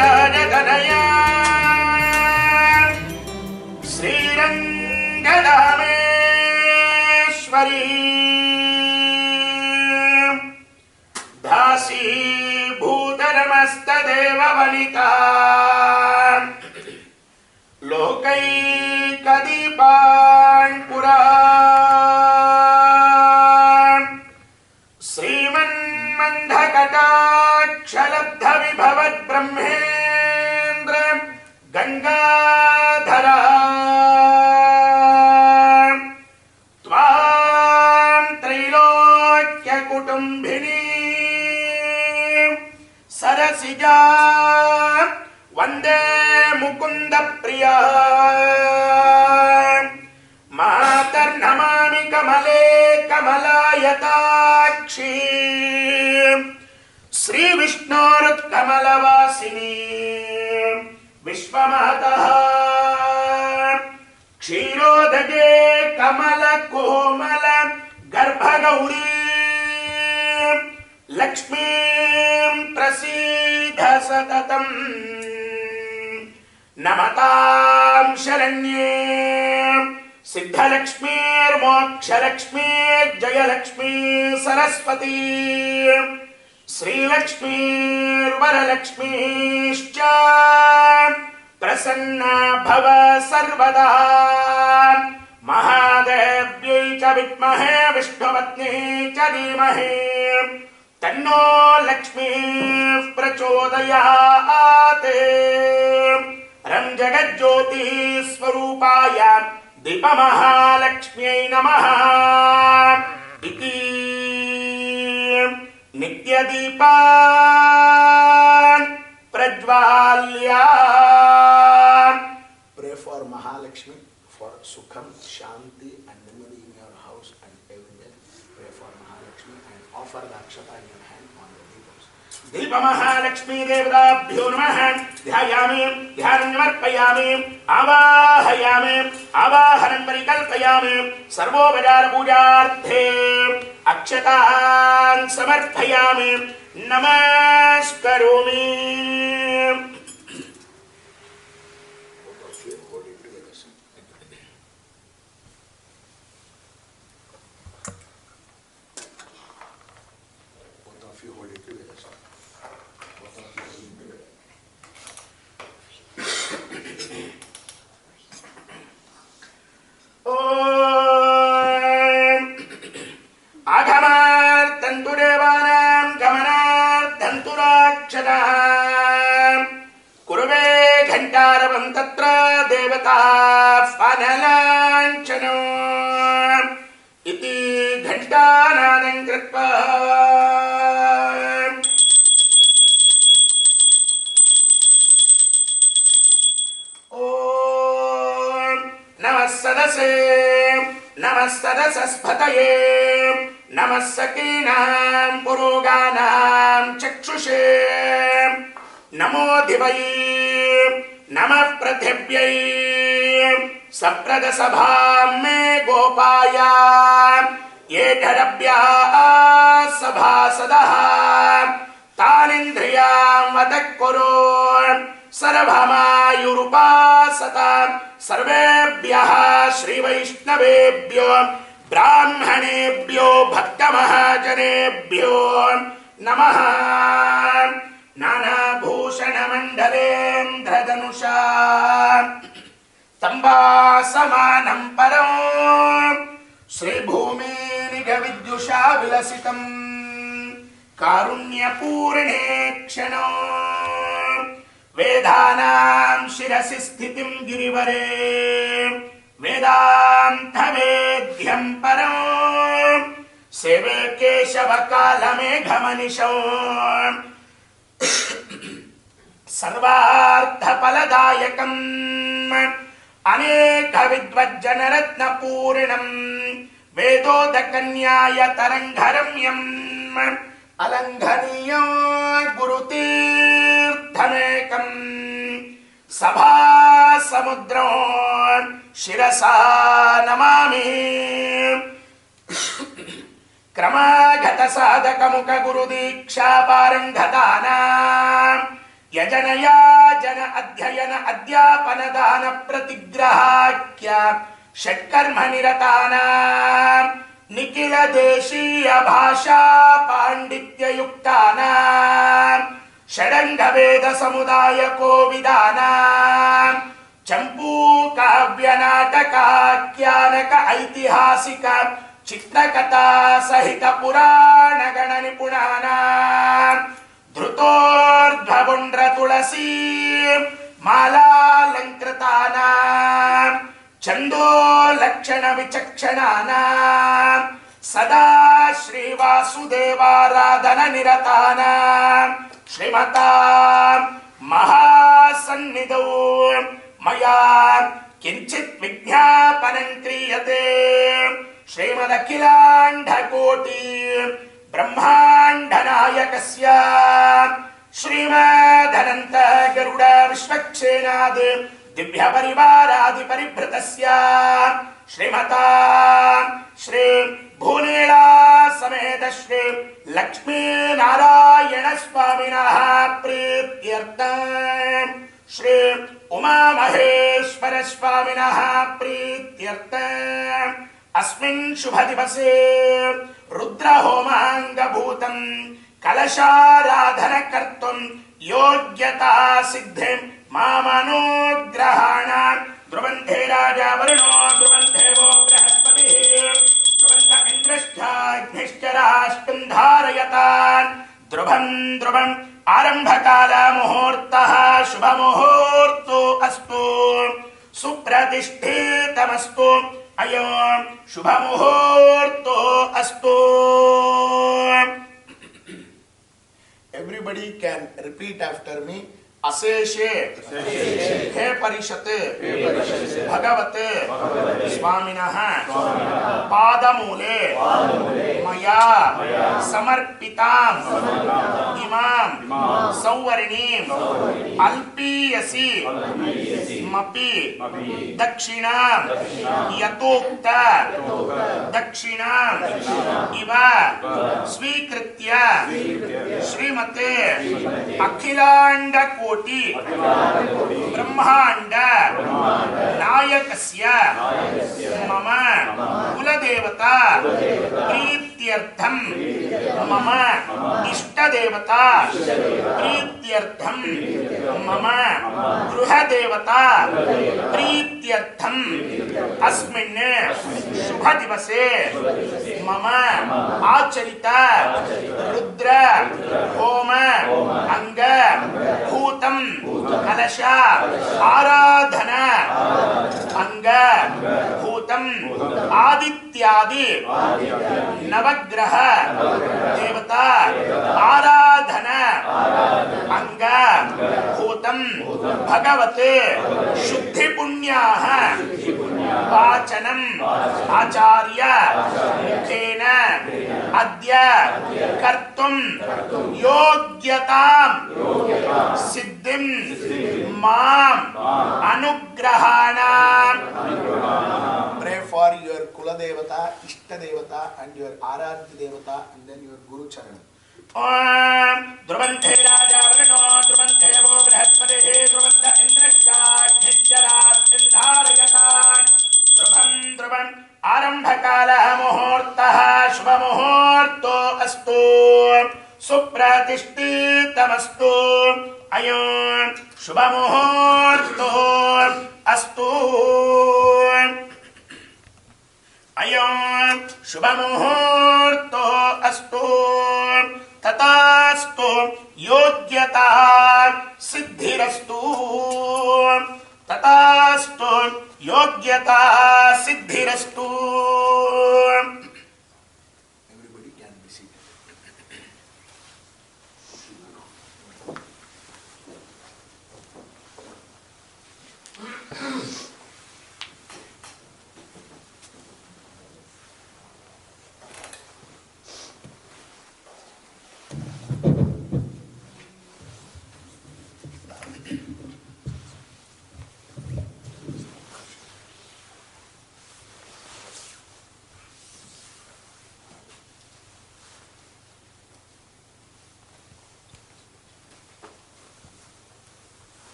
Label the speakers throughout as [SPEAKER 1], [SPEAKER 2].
[SPEAKER 1] राजतनया श्रीरङ्गधामेश्वरी दासी भूतरमस्तदेव वनिता लोकैकदीपान् पुरा श्रीमन्मन्धकटाक्षलब्धविभवद्ब्रह्मेन्द्र गङ्गाधरा त्वां त्रैलोक्यकुटुम्बिनी सरसिजा वन्दे मुकुन्द प्रिया मातर्नमामि कमले कमलायताक्षी श्री विष्णोरुत्कमलवासिनी विश्वमातः क्षीरोदगे कमल कोमल गर्भगौरी लक्ष्मीं प्रसीद सततम् नमतां शरण्ये सिद्धलक्ष्मीर्मोक्षलक्ष्मीर्जयलक्ष्मी सरस्वती श्रीलक्ष्मीर्वरलक्ष्मीश्च प्रसन्ना भव सर्वदा महादेव्यै च विद्महे विष्णुपत्न्यै च धीमहि तन्नो लक्ष्मीः प्रचोदयात् रं जगज्ज्योतिः स्वरूपाय दीपमहालक्ष्म्यै नमः इति नित्यदीपान् प्रज्वाल्य pray for Mahalakshmi for sukham, shanti and memory in your house and everywhere. Pray for Mahalakshmi and offer the akshata in your hand on the deepos. Deepa Mahalakshmi Devadabhyo Namaha ध्यायामि ध्यानं समर्पयामि आवाहयामि आवाहनं परिकल्पयामि सर्वोपचार पूजार्थे अक्षतान् समर्पयामि नमस्करोमि. आगमार्तन्तुदेवानां गमनार्तन्तुराक्षरां कुर्वे घण्टारवं तत्र देवता फनलाञ्छनो इति घण्टानादं कृत्वा नमः सदसे नमः सदसस्पतये नमः सकीनां पुरोगानां चक्षुषे नमो दिवै नमः पृथिव्यै सप्रदसभां मे गोपाय येढरभ्यः सभासदः तानिन्द्रियां वदः कुरु सर्वमायुरुपासत सर्वेभ्यः श्रीवैष्णवेभ्यो ब्राह्मणेभ्यो भक्तमहाजनेभ्यो नमः. नानाभूषणमण्डलेन्द्रधनुषा तम्बासमानं परं श्रीभूमिनिजविद्युषा विलसितं कारुण्यपूर्णे क्षणो वेदानां शिरसि स्थितिं गिरिवरे वेदान्तवेद्यं परं सेवे केशवकालमेघमनिशौ सर्वार्थफलदायकम् अनेकविद्वज्जनरत्नपूर्णं वेदोदकन्यायतरङ्गरम्यम् अलङ्घनीयो गुरुतीर्थमेकम् सभासमुद्रो शिरसा नमामि. क्रमागतसाधकमुखगुरुदीक्षापारङ्गतानां यजनया जन अध्ययन अध्यापन दान प्रतिग्रहाख्य षट्कर्म निरतानां निखिल देशीय भाषा पांडित्य युक्तानां षडंग वेद समुदाय कोविदानां चंपू काव्य नाटकाख्यानक ऐतिहासिक चित्रकथा सहित पुराण गण निपुणानां धृतोर्ध्वपुण्ड्र तुलसी मालालंकृतानां छंदो लक्षण विचक्षणानां सदा श्री वासुदेवाराधन निरतानां श्रीमतां महासन्निधौ मया किंचित् विज्ञापनं क्रियते श्रीमदखिलाण्डकोटि ब्रह्माण्ड नायकस्य श्रीमदनन्त गरुड विश्वक्षेणाद् दिव्य परिवारादि परिभृतस्य श्रीमतां श्री भूनीला समेत श्री लक्ष्मी नारायण स्वामिनः प्रीत्यर्थं श्री उमा महेश्वर स्वामिनः प्रीत्यर्थं अस्मिन् शुभ दिवसे रुद्र होमांगभूतं कलशाराधन कर्तुं योग्यता सिद्धिं मामनुग्रहाण ध्रुवन्ते राजा वरुणो ध्रुवन्ते वो बृहस्पतिः ध्रुवन्त इन्द्रश्चाग्निश्च राष्ट्रं धारयतान् ध्रुवं ध्रुवम् आरम्भकाल मुहूर्तः शुभ मुहूर्तो अस्तु सुप्रतिष्ठितमस्तु अयं शुभ मुहूर्तो अस्तु. Everybody can repeat after me. अशेषे हे परिषत् भगवते स्वामिनः पादमूले मया समर्पितां इमां सौवर्णीं अल्पीयसि मपि दक्षिणां यथोक्त दक्षिणां इव स्वीकृत्य श्रीमते अखिलाण्ड कोटि ब्रह्माण्ड नायकस्य मम कुलदेवता प्रीत्यर्थं मम इष्टदेवता प्रीत्यर्थं मम गृहदेवता प्रीत्यर्थं अस्मिन् शुभ दिवसे मम आचरित रुद्र होम अंग भूतं कलश आराधना अंग भूतं आदित्यादि नवग्रह देवता आराधना अंग भूतं भगवते शुद्धि पुण्याः वाचनम् आचार्य मुखेन अद्य कर्तुं योग्यतां सिद्धिं माम् अनुग्रहाणाम्. Pray for your Kula Devata, Ishta Devata and your Aradhya Devata and then your Guru Charanam. Om Dhruvante Raja Varno Dhruvante Vo Brihaspatihi Dhruvanta Indrasya Dharayatan Dhruvam Dhruvam Arambhakala Muhurtah Shubha Muhurto Astu Supratishthitamastu Ayam Shubha Muhurto Astu Ayam Shubha Muhurto Astu Tatastu Yogyata Siddhirastu Tatastu Yogyata Siddhirastu. Everybody can be seated.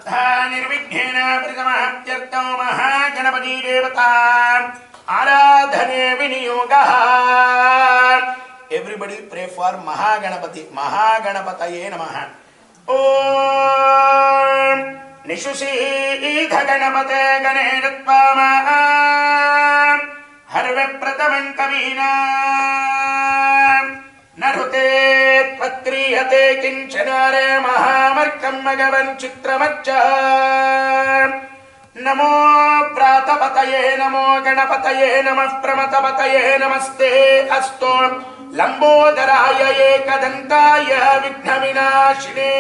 [SPEAKER 1] तथा निर्विघ्नेन परिसमाप्त्यर्थो महागणपति देवता आराधने विनियोगः. Everybody pray for Mahaganapati. Mahaganapataye Namaha. Om Nishusidha Ganapate Ganenatvama Harve Prataman Kavina Narute Tvatriyate Kinchanare Mahamarkam Magavan Chitramacha. नमो प्रातपतये नमो गणपतये नमः प्रमथपतये नमस्ते अस्तु लंबोदराय एकदंताय विघ्नविनाशिने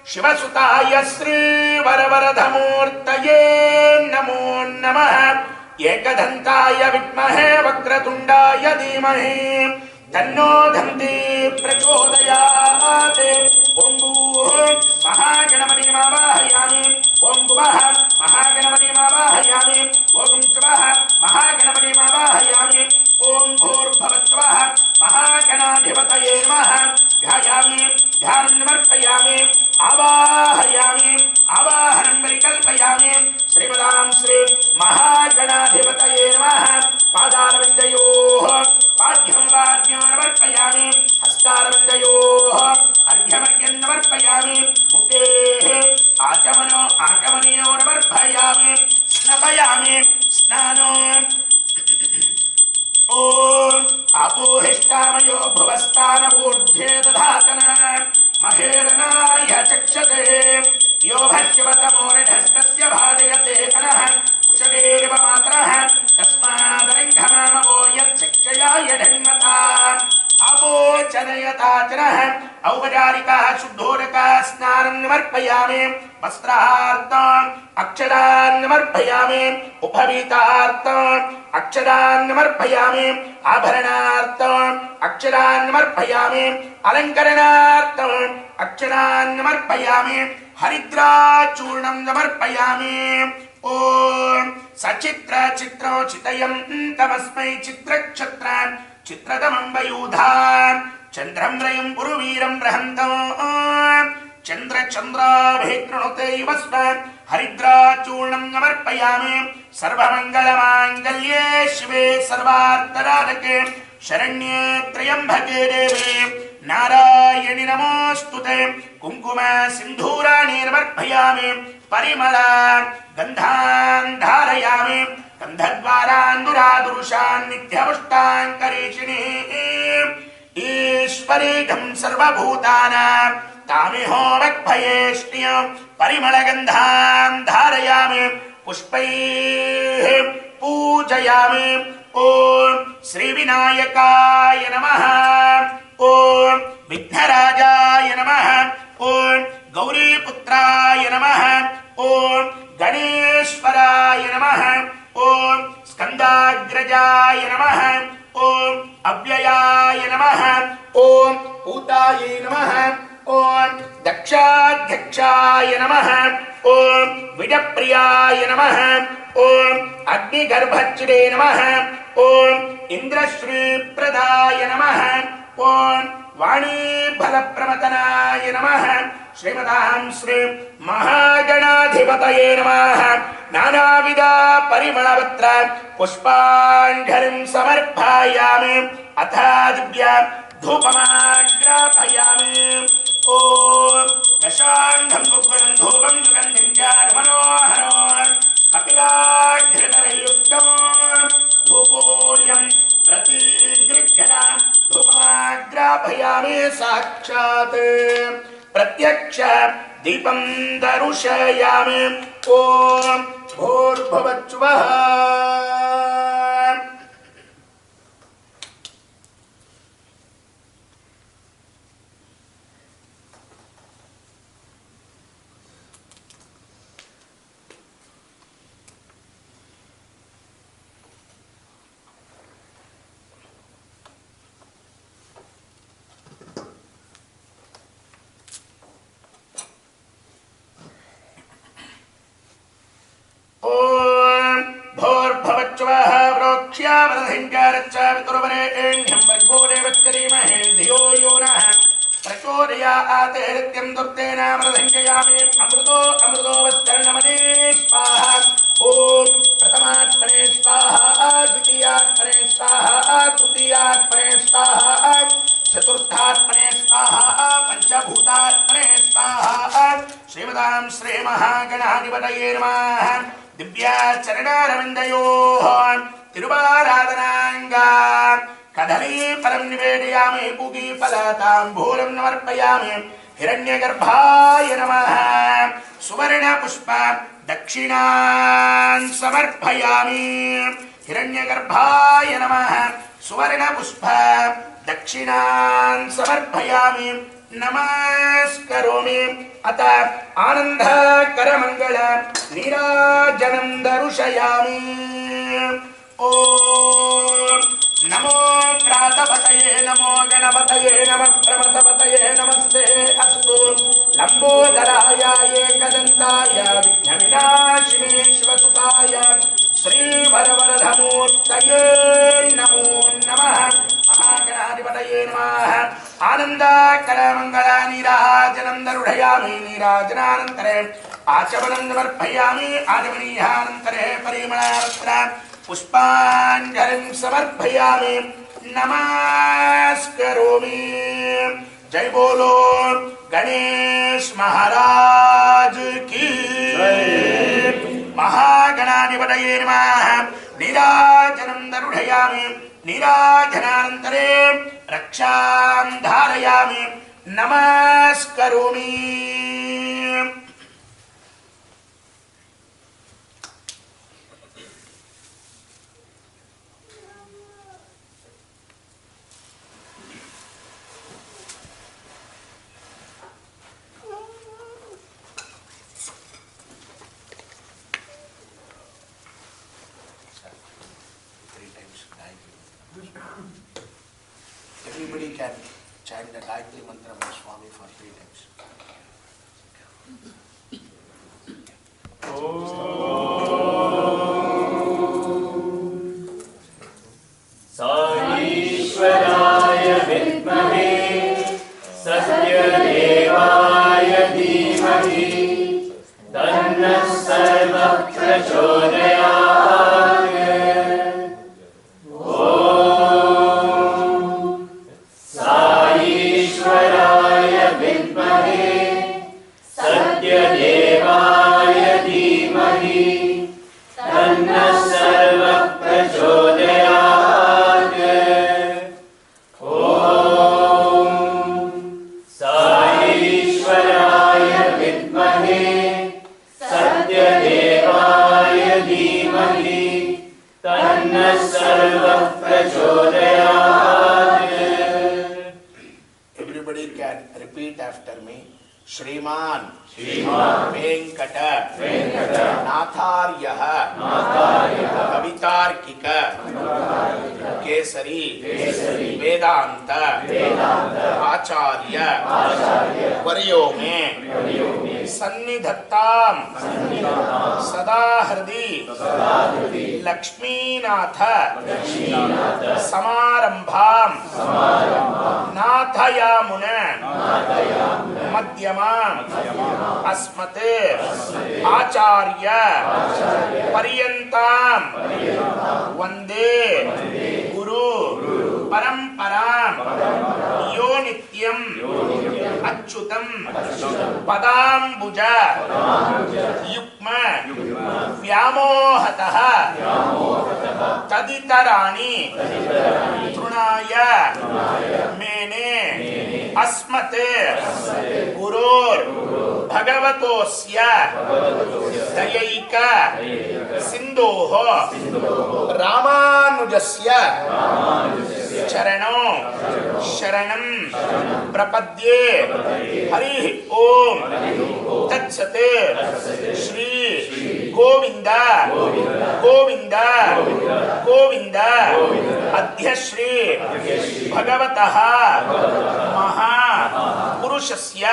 [SPEAKER 1] शिवसुताय श्री वरवरधमूर्तये नमो नमः. एकदंताय विद्महे वक्रतुंडाय धीमहि तन्नो दन्ति प्रचोदयात्. ओम महागणपतिमावाहयामि. ओम भुवः महागणपतिमावाहयामि. ओम शुभः महागणपतिमावाहयामि. ओम भूर्भुवस्सुवः महागणाधिपतये नमः. ध्यायामि ध्यानं निवर्तयामि आवाहयामि आवाहनं परिकल्पयामि. श्रीमदां श्री महागणाधिपतये नमः. पादारविन्दयोः पाद्यमवाद्योर्वर्पयामि. हस्तारविन्दयोः अर्घ्यमर्घ्यं समर्पयामि. मुखेः आचमनीयोर्वर्पयामि. स्नपयामि स्नानो. ओम आपोहिष्टामयो भुवस्तानपूर्ध्ये दधातन महेरनाय चक्षते यो भक्ष्यवतमोरिढस्तस्य भाजयते अनः कुशदेव मात्रः तस्मादरङ्घमामवो यच्चक्षयाय ढङ्गता. आपोचनयताचनः औपचारिकः शुद्धोदकः स्नानं निमर्पयामि. वस्त्रार्थम् अक्षरान् निमर्पयामि. उपवीतार्थम् अक्षरान् निमर्पयामि. आभरणार्थम् अक्षरान् निमर्पयामि. अलङ्करणार्थम् अक्षरान् निमर्पयामि. हरिद्राचूर्णं समर्पयामि. ओम सचित्र चित्रोचितयं तमस्मै चित्रक्षत्र चित्रतमं वयूधान् चन्द्रं रयं पुरुवीरं बृहन्तं चन्द्रचन्द्राभिकृणुते वस्व हरिद्राचूर्णं समर्पयामि. सर्वमङ्गलमाङ्गल्ये शिवे सर्वार्थसाधके शरण्ये त्र्यम्बके देवे नारायणि नमोऽस्तुते. कुङ्कुम सिन्धूराणि समर्पयामि. परिमल गन्धान् धारयामि. गन्धद्वारान् दुरादुरुषान् नित्यपुष्टान् करीषिणि ईश्वरीकं सर्वभूतानां तामिहो वक्भयेष्ण्य परिमलगन्धान् धारयामि. पुष्पैः पूजयामि. ओम श्रीविनायकाय नमः. ओम विघ्नराजाय नमः. ओम गौरीपुत्राय नमः. ओम गणेश्वराय नमः. ओम स्कंदाग्रजाय नमः. ओम अव्ययाय नमः. ओम ऊताये नमः. ओम दक्षाध्यक्षाय नमः. ओम विजप्रियाय नमः. ओम अग्निगर्भच्युते नमः. ओम इंद्रश्रीप्रदाय नमः. ओम वाणीफलप्रमतनाय नमः. श्रीमदां श्री महागणाधिपतये नमः. नानाविध परिमलपत्र पुष्पाञ्जलिं समर्पयामि. अथ दिव्य धूपमाग्रापयामि. ओम दशाङ्गं कुक्कुरं धूपं सुगन्धिं च मनोहरं कपिलाघ्रतरयुक्तं धूपोऽयं प्रतिगृह्यता धूपमाग्रापयामि. साक्षात् प्रत्यक्ष दीपं दर्शयामि. ओम भूर्भुवस्सुवः. ओम भूर्भुवस्सुवः. प्रोक्ष्यावदधिञ्चारच्च वितुर्वरेण्यं भर्गो देवस्य धीमहि धियो यो नः प्रचोदयात्. पूरया आतेरित्यं दुर्तेनामृतञ्जयामि अमृतो वस्तर्णमदे स्वाहा ॐ प्रथमात्मने स्वाहा द्वितीयात्मने स्वाहा तृतीयात्मने स्वाहा चतुर्थात्मने स्वाहा पंचभूतात्मने स्वाहा श्रीमदां श्रीमहागणाधिपतये नमः दिव्याचरणारविन्दयोः तिरुवाराधनाङ्गा कदली फलं निवेदयामि पूगी फलताम्बूलं समर्पयामि हिरण्यगर्भाय नमः सुवर्णपुष्प दक्षिणान् समर्पयामि हिरण्यगर्भाय नमः सुवर्णपुष्प दक्षिणान् समर्पयामि नमस्करोमि अत आनन्दकरमङ्गल नीराजनं दर्शयामि ॐ नमो प्रातपतये नमो गणपतये नमः प्रमथपतये नमस्ते अस्तु लंबोदराय एकदन्ताय विघ्नविनाशिने शिवसुताय श्रीवरवरधमूर्तये नमो नमः महागणाधिपतये नमः आनन्दकरमङ्गल नीराजनं दरुढयामि नीराजनानन्तरे आचमनं समर्पयामि आचमनीयानन्तरे परिमलरत्र पुष्पाञ्जलिं समर्पयामि नमस्करोमि जय बोलो गणेश महाराज की महागणाधिपतये नमः नीराजनं दरुढयामि नीराजनानन्तरे रक्षां धारयामि नमस्करोमि Everybody can chant the Gayatri Mantra by Swami for 3 times.
[SPEAKER 2] साईश्वराय विद्महे सत्यदेवाय धीमहि तन्नः सर्वः प्रचोदयात्। साईश्वराय विद्महे सत्यदेवाय धीमहि तन्नः सर्वः प्रचोदयात्। साईश्वराय विद्महे सत्यदेवाय धीमहि तन्नः सर्वः प्रचोदयात्।
[SPEAKER 1] Everybody can repeat after me. श्रीमान
[SPEAKER 2] श्रीमान
[SPEAKER 1] वेंकट
[SPEAKER 2] वेंकट
[SPEAKER 1] नाथार्यः
[SPEAKER 2] नाथार्यः
[SPEAKER 1] कवितार्किक केसरी
[SPEAKER 2] केसरी
[SPEAKER 1] वेदांत
[SPEAKER 2] वेदांत
[SPEAKER 1] आचार्य
[SPEAKER 2] आचार्य
[SPEAKER 1] वर्यो में सन्निधत्तां सदा हृदि लक्ष्मीनाथ समारंभां नाथयामुन मध्यमाम् अस्मत् आचार्य पर्यन्तां वन्दे गुरु परम्परां यो नित्यं अच्युतं पदाम्बुज युग्म व्यामोहतः तदितराणि तृणाय मेने अस्मत् गुरोर् भगवतोस्य दयैक सिन्धोः रामानुजस्य चरणौ शरणं प्रपद्ये हरिः ओम तत्सत् श्री गोविंद गोविंद गोविंद अद्य श्री भगवतः महापुरुषस्य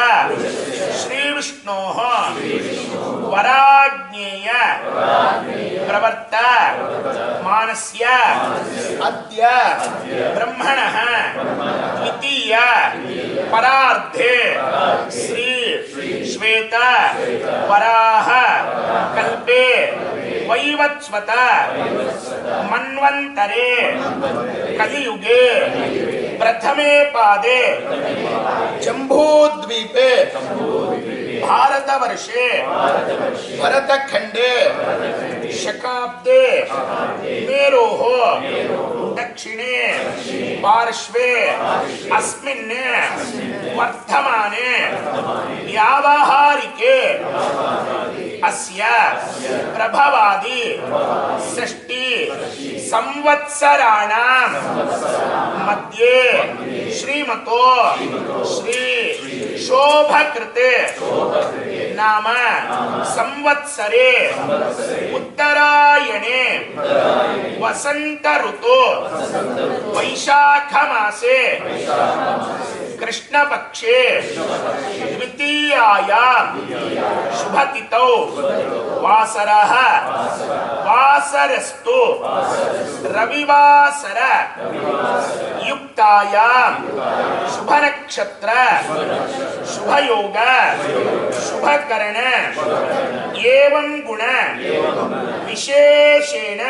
[SPEAKER 1] श्री विष्णोः वराज्ञेय प्रवर्त मानस्य अद्य ब्रह्मणः द्वितीय परार्धे श्री श्वेत वराह कल्पे वैवस्वत मन्वन्तरे कलियुगे प्रथमे पादे जम्बूद्वीपे भारतवर्षे भरतखंडे शकाब्दे मेरोः दक्षिणे पार्श्वे अस्मिन् वर्धमाने व्यावहारिके अस्य प्रभवादि षष्टि संवत्सराणां मध्ये श्रीमतो श्री शोभकृते नाम संवत्सरे उत्तरायणे वसंत ऋतु वैशाख मासे कृष्ण पक्षे द्वितीयायां शुभतिथौ वासरः वासरस्तु रविवासर युक्तायां शुभनक्षत्र शुभयोग शुभकरण एवं गुण विशेषेण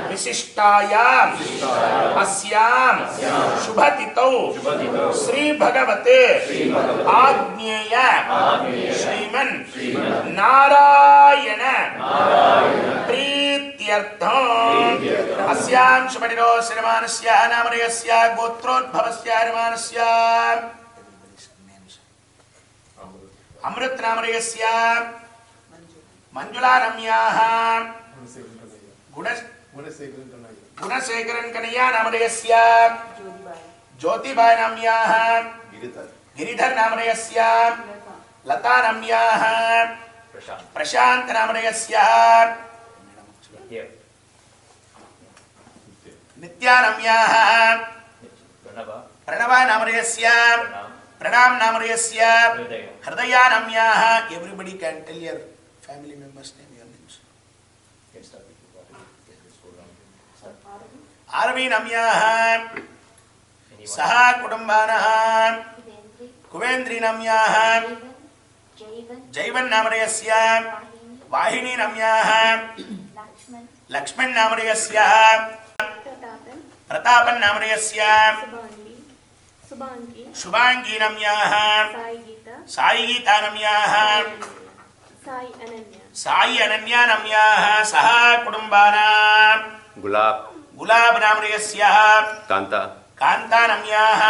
[SPEAKER 1] विशिष्टायां अस्यां शुभतिथौ श्री भगवते आज्ञेय श्रीमन् नारायण प्रीत्यर्थम् अस्यां शुभनिरो श्रीमानस्य नामधेयस्य गोत्रोद्भवस्य हरिमानस्य अमृत नामधेयस्य मंजुला रम्याः गुणशेखरन कन्हैया नामधेयस्य ज्योतिबाई नाम्याः गिरिधर नामधेयस्य लता नाम्याः प्रशांत नामधेयस्य नित्या नाम्याः प्रणव नामधेयस्य प्रणाम नामधेयस्य हृदया नाम्याः. Everybody can tell your family members name, your names. Aarvi नाम्याः सह कुटुंबानः कुवेन्द्री नाम्याः जैवन नामधेयस्य वाहिनी नाम्याः लक्ष्मण नामधेयस्य प्रतापन नामधेयस्य शुभांगी नाम्याः साई गीता नाम्याः साई अनन्या नाम्याः सह कुटुंबानां गुलाब नामधेयस्य कांता नाम्याः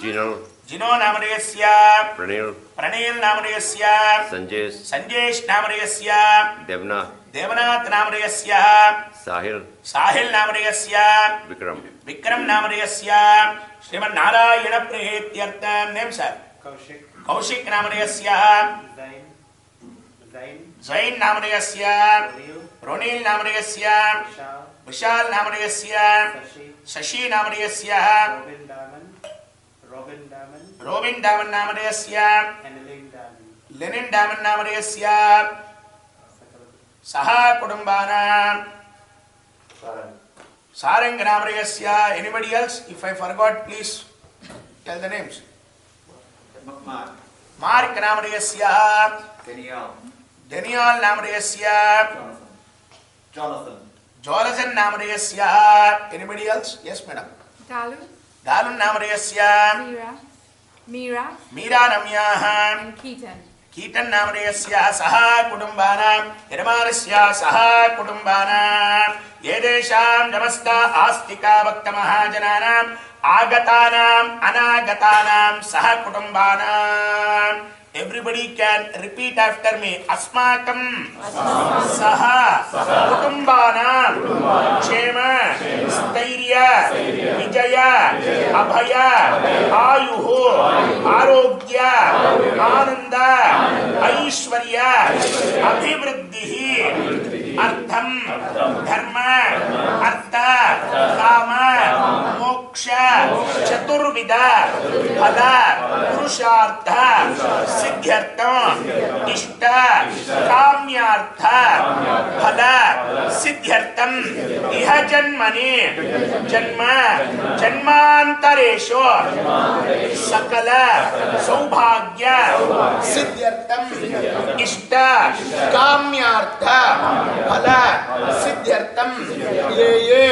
[SPEAKER 1] जिनो नामधेयस्य प्रणील नामधेयस्य संजेश नामधेयस्य देवनाथ नामधेयस्य साहिल नामधेयस्य विक्रम नामधेयस्य श्रीमन्नारायण प्रीत्यर्थं नेम सर कौशिक नामधेयस्य जैन नामधेयस्य रोनील नामधेयस्य विशाल नामधेयस्य शशि नामधेयस्य रोबिन डामन नामधेयस्य लेनिन डामन नामधेयस्य सह कुटुंबानां सारंग नामधेयस्य. Anybody else? If I forgot, please tell the names. Mark नामधेयस्य Daniel नामधेयस्य Jonathan नामधेयस्य. Anybody else? Yes, madam. Dalun नामधेयस्य Meera नाम्याः कीटन नामधेयस्य सह कुटुंबानां यजमानस्य सह कुटुंबानां येषां नमस्ता आस्तिका भक्त महाजनानां आगतानां अनागतानां सह कुटुंबानां. Everybody can repeat after me. अस्माकं सह कुटुंबानां क्षेम स्थैर्य विजय अभय आयुः आरोग्य आनंद ऐश्वर्य अभिवृद्धि अर्थम धर्म अर्थ काम मोक्ष चतुर्विध फल पुरुषार्थ सिद्ध्यर्थम इष्ट काम्यार्थ फल सिद्ध्यर्थम इह जन्मनि जन्म जन्मांतरेषु सकल सौभाग्य सिद्ध्यर्थम इष्ट काम्यार्थ फल सिद्ध्यर्थम ये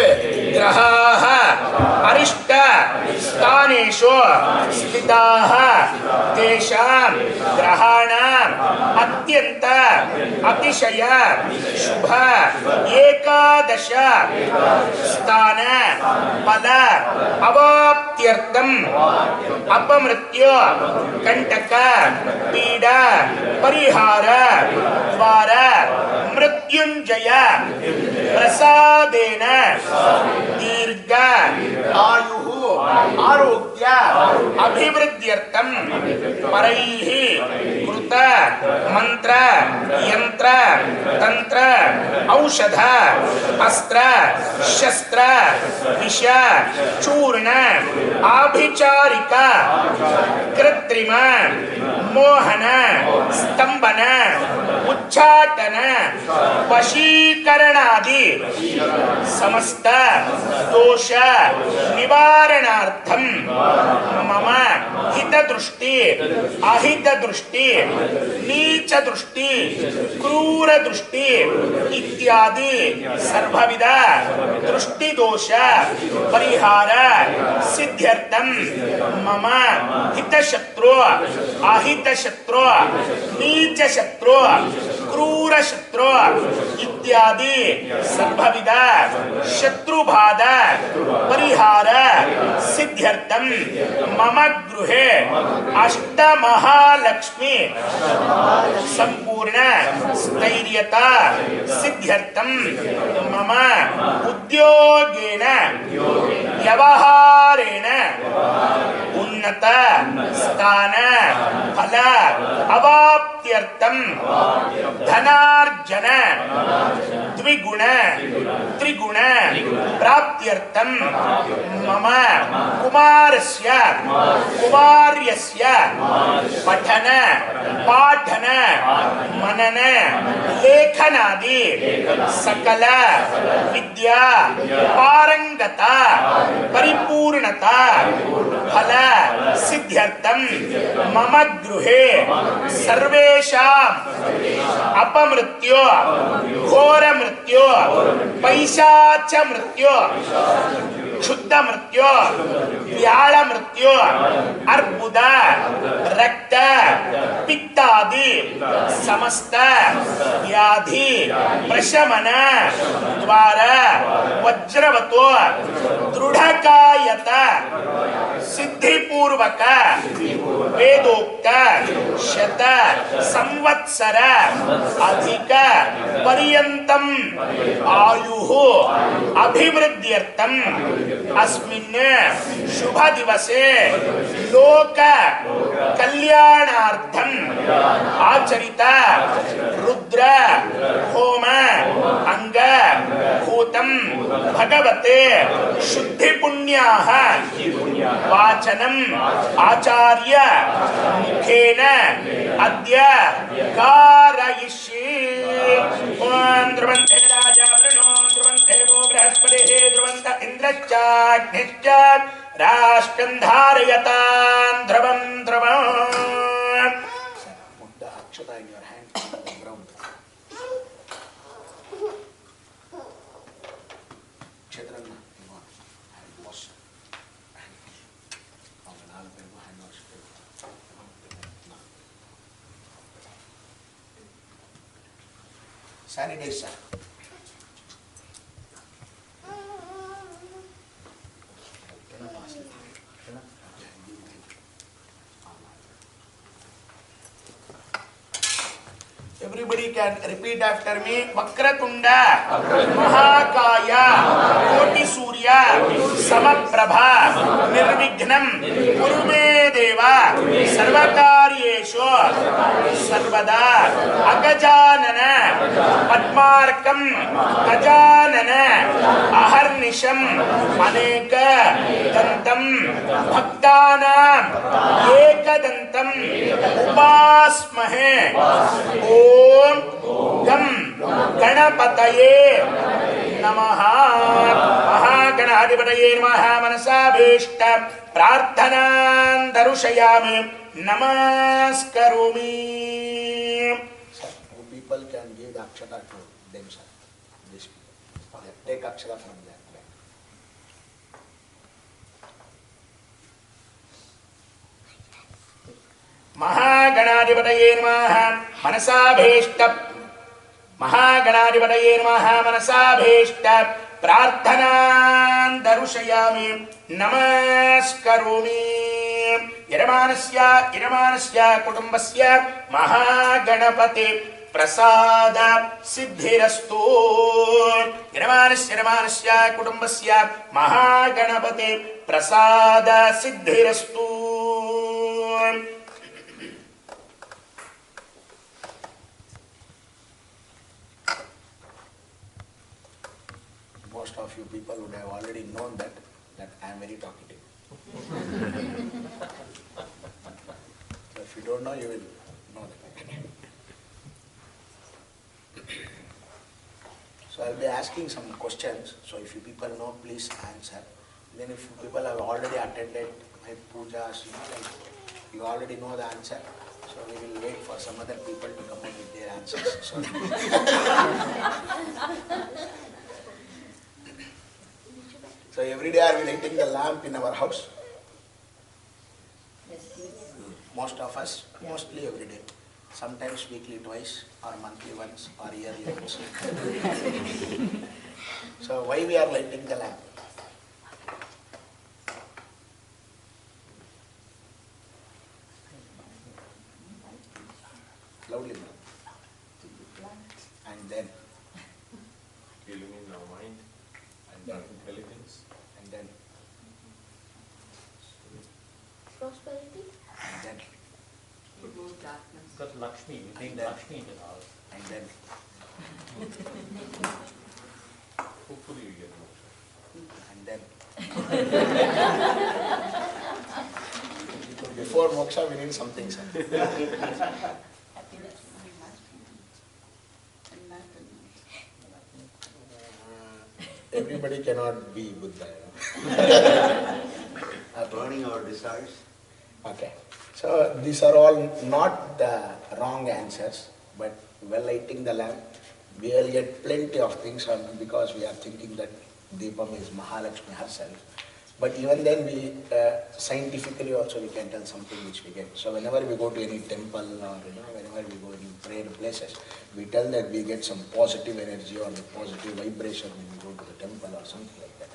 [SPEAKER 1] ग्रहाः अरिष्ट स्थानेषु स्थिताः तेषां ग्रहाणाम् अत्यंत अतिशय शुभ एकादश स्थान फल अवाप्त्यर्थम अपमृत्यु कंटक पीडा परिहार द्वारा मृत्युंजय प्रसादेन दीर्घ आयुः आरोग्य अभिवृद्ध्यर्थम परैः कृत मंत्र यंत्र तंत्र औषध अस्त्र शस्त्र विष चूर्ण आभिचारिक कृत्रिम मोहन स्तंभन उच्चाटन वशीकरणादि समस्त दोष निवारणार्थम मम हित दृष्टि अहित दृष्टि नीच दृष्टि क्रूर दृष्टि इत्यादि सर्वविध दृष्टि दोष परिहार सिद्ध्यर्थम मम हित शत्रु अहित शत्रु नीच शत्रु क्रूर शत्रु इत्यादि सर्वविध शत्रुबाध परिहार सिद्ध्यर्थम मम गृहे अष्टमहालक्ष्मी संपूर्ण स्थैर्यता सिद्ध्यर्थम मम उद्योगेन व्यवहारेण उन्नत स्थान फल अवाप्त्यर्थम धनार्जन द्विगुण त्रिगुण प्राप्त्यर्थम मम कुमारस्य कुमार्यस्य पठन पाठन मनन लेखनादि सकल विद्या पारंगता परिपूर्णता फल सिद्ध्यर्थम मम गृहे सर्वेषां अपमृत्यु घोर मृत्यु पैशाच मृत्यु क्षुद्ध मृत्यु व्याल मृत्यु अर्बुद रक्त पित्तादि समस्त व्याधि प्रशमन द्वारा वज्रवतो दृढ़कायत सिद्धिपूर्वक वेदोक्त शत संवत्सर अधिक पर्यंतम आयुः अभिवृद्ध्यर्थम अस्मिन् शुभ दिवसे लोक कल्याणार्थम आचरित रुद्र होम अंग भूतम भगवते शुद्धि पुण्याः वाचनम आचार्य मुखेन अद्य कारयिष्ये। ओम ध्रुवन्ते राजा वरुणो ध्रुवन्ते वो बृहस्पतिः ध्रुवन्त इंद्रश्चाग्निश्च राष्ट्रं धारयतां ध्रुवं ध्रुवम्। Put the akshata in your hand on the ground. Kshetrana, hand wash. Hand wash. Sanitation. Everybody can repeat after me. Vakratunda, Mahakaya, Koti Surya, Samaprabha, Nirvignam, Kurume Deva, Sarvakaryeshu, Sarvada, Agajanana, Padmarkam, Gajanana, Aharnisham, Aneka, Dantam, Bhaktanam, Ekadasha. एकदन्तं उपास्महे ॐ गं गणपतये नमः महागणाधिपतये नमः मनसाभीष्ट प्रार्थनां दर्शयामि नमस्करोमि. People can give the akshata to themselves. These people. Take akshata from them. महागणाधिपतये नमः मनसाभीष्ट महागणाधिपतये नमः मनसाभीष्ट प्रार्थनां दर्शयामि नमस्करोमि. यजमानस्य कुटुंबस्य महागणपति प्रसाद सिद्धिरस्तु. यजमानस्य कुटुंबस्य महागणपति प्रसाद Siddhirastu. Most of you people would have already known that I am very talkative. So if you don't know, you will know that. So I will be asking some questions. So if you people know, please answer. Then if you people have already attended my pujas, you already know the answer. So we will wait for some other people to come up with their answers. So So every day are we lighting the lamp in our house?
[SPEAKER 3] Yes.
[SPEAKER 1] Most of us, mostly every day. Sometimes weekly twice, or monthly once, or yearly once. So why we are lighting the lamp? Loudly. And then?
[SPEAKER 4] Illumine our mind and our intelligence.
[SPEAKER 1] And then?
[SPEAKER 3] Prosperity.
[SPEAKER 1] And then?
[SPEAKER 3] Remove darkness.
[SPEAKER 4] Because Lakshmi, we think
[SPEAKER 1] then-
[SPEAKER 4] Lakshmi in the house.
[SPEAKER 1] And then?
[SPEAKER 4] Hopefully we get moksha.
[SPEAKER 1] And then? Before moksha we need something, sir.
[SPEAKER 3] Happiness.
[SPEAKER 1] Everybody cannot be Buddha.
[SPEAKER 5] Burning our desires.
[SPEAKER 1] Okay. So these are all not the wrong answers, but while lighting the lamp, we will get plenty of things because we are thinking that Deepam is Mahalakshmi herself. But even then we, scientifically also we can tell something which we get. So whenever we go to any temple or whenever we go in prayer places, we tell that we get some positive energy or the positive vibration when we go to the temple or something like that.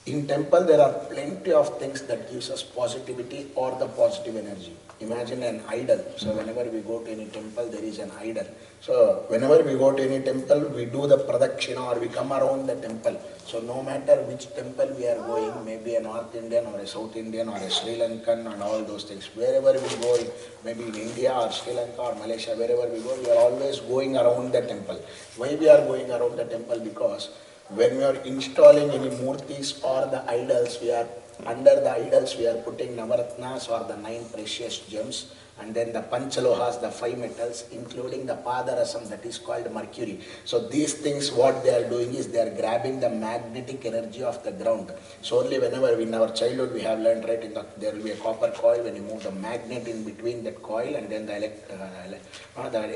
[SPEAKER 1] In temple there are plenty of things that gives us positivity or the positive energy. Imagine an idol. So whenever we go to any temple there is an idol. So whenever we go to any temple we do the pradakshina or we come around the temple. So no matter which temple we are going, maybe a North Indian or a South Indian or a Sri Lankan and all those things, wherever we go, maybe in India or Sri Lanka or Malaysia, wherever we go, we are always going around the temple. Why we are going around the temple? Because when we are installing any murtis or the idols, we are under the idols we are putting navaratnas or the 9 precious gems, and then the panchalohas, the 5 metals, including the padarasam, that is called mercury. So these things, what they are doing is they are grabbing the magnetic energy of the ground. So only whenever in our childhood we have learned, right, there will be a copper coil. When you move the magnet in between that coil, and then the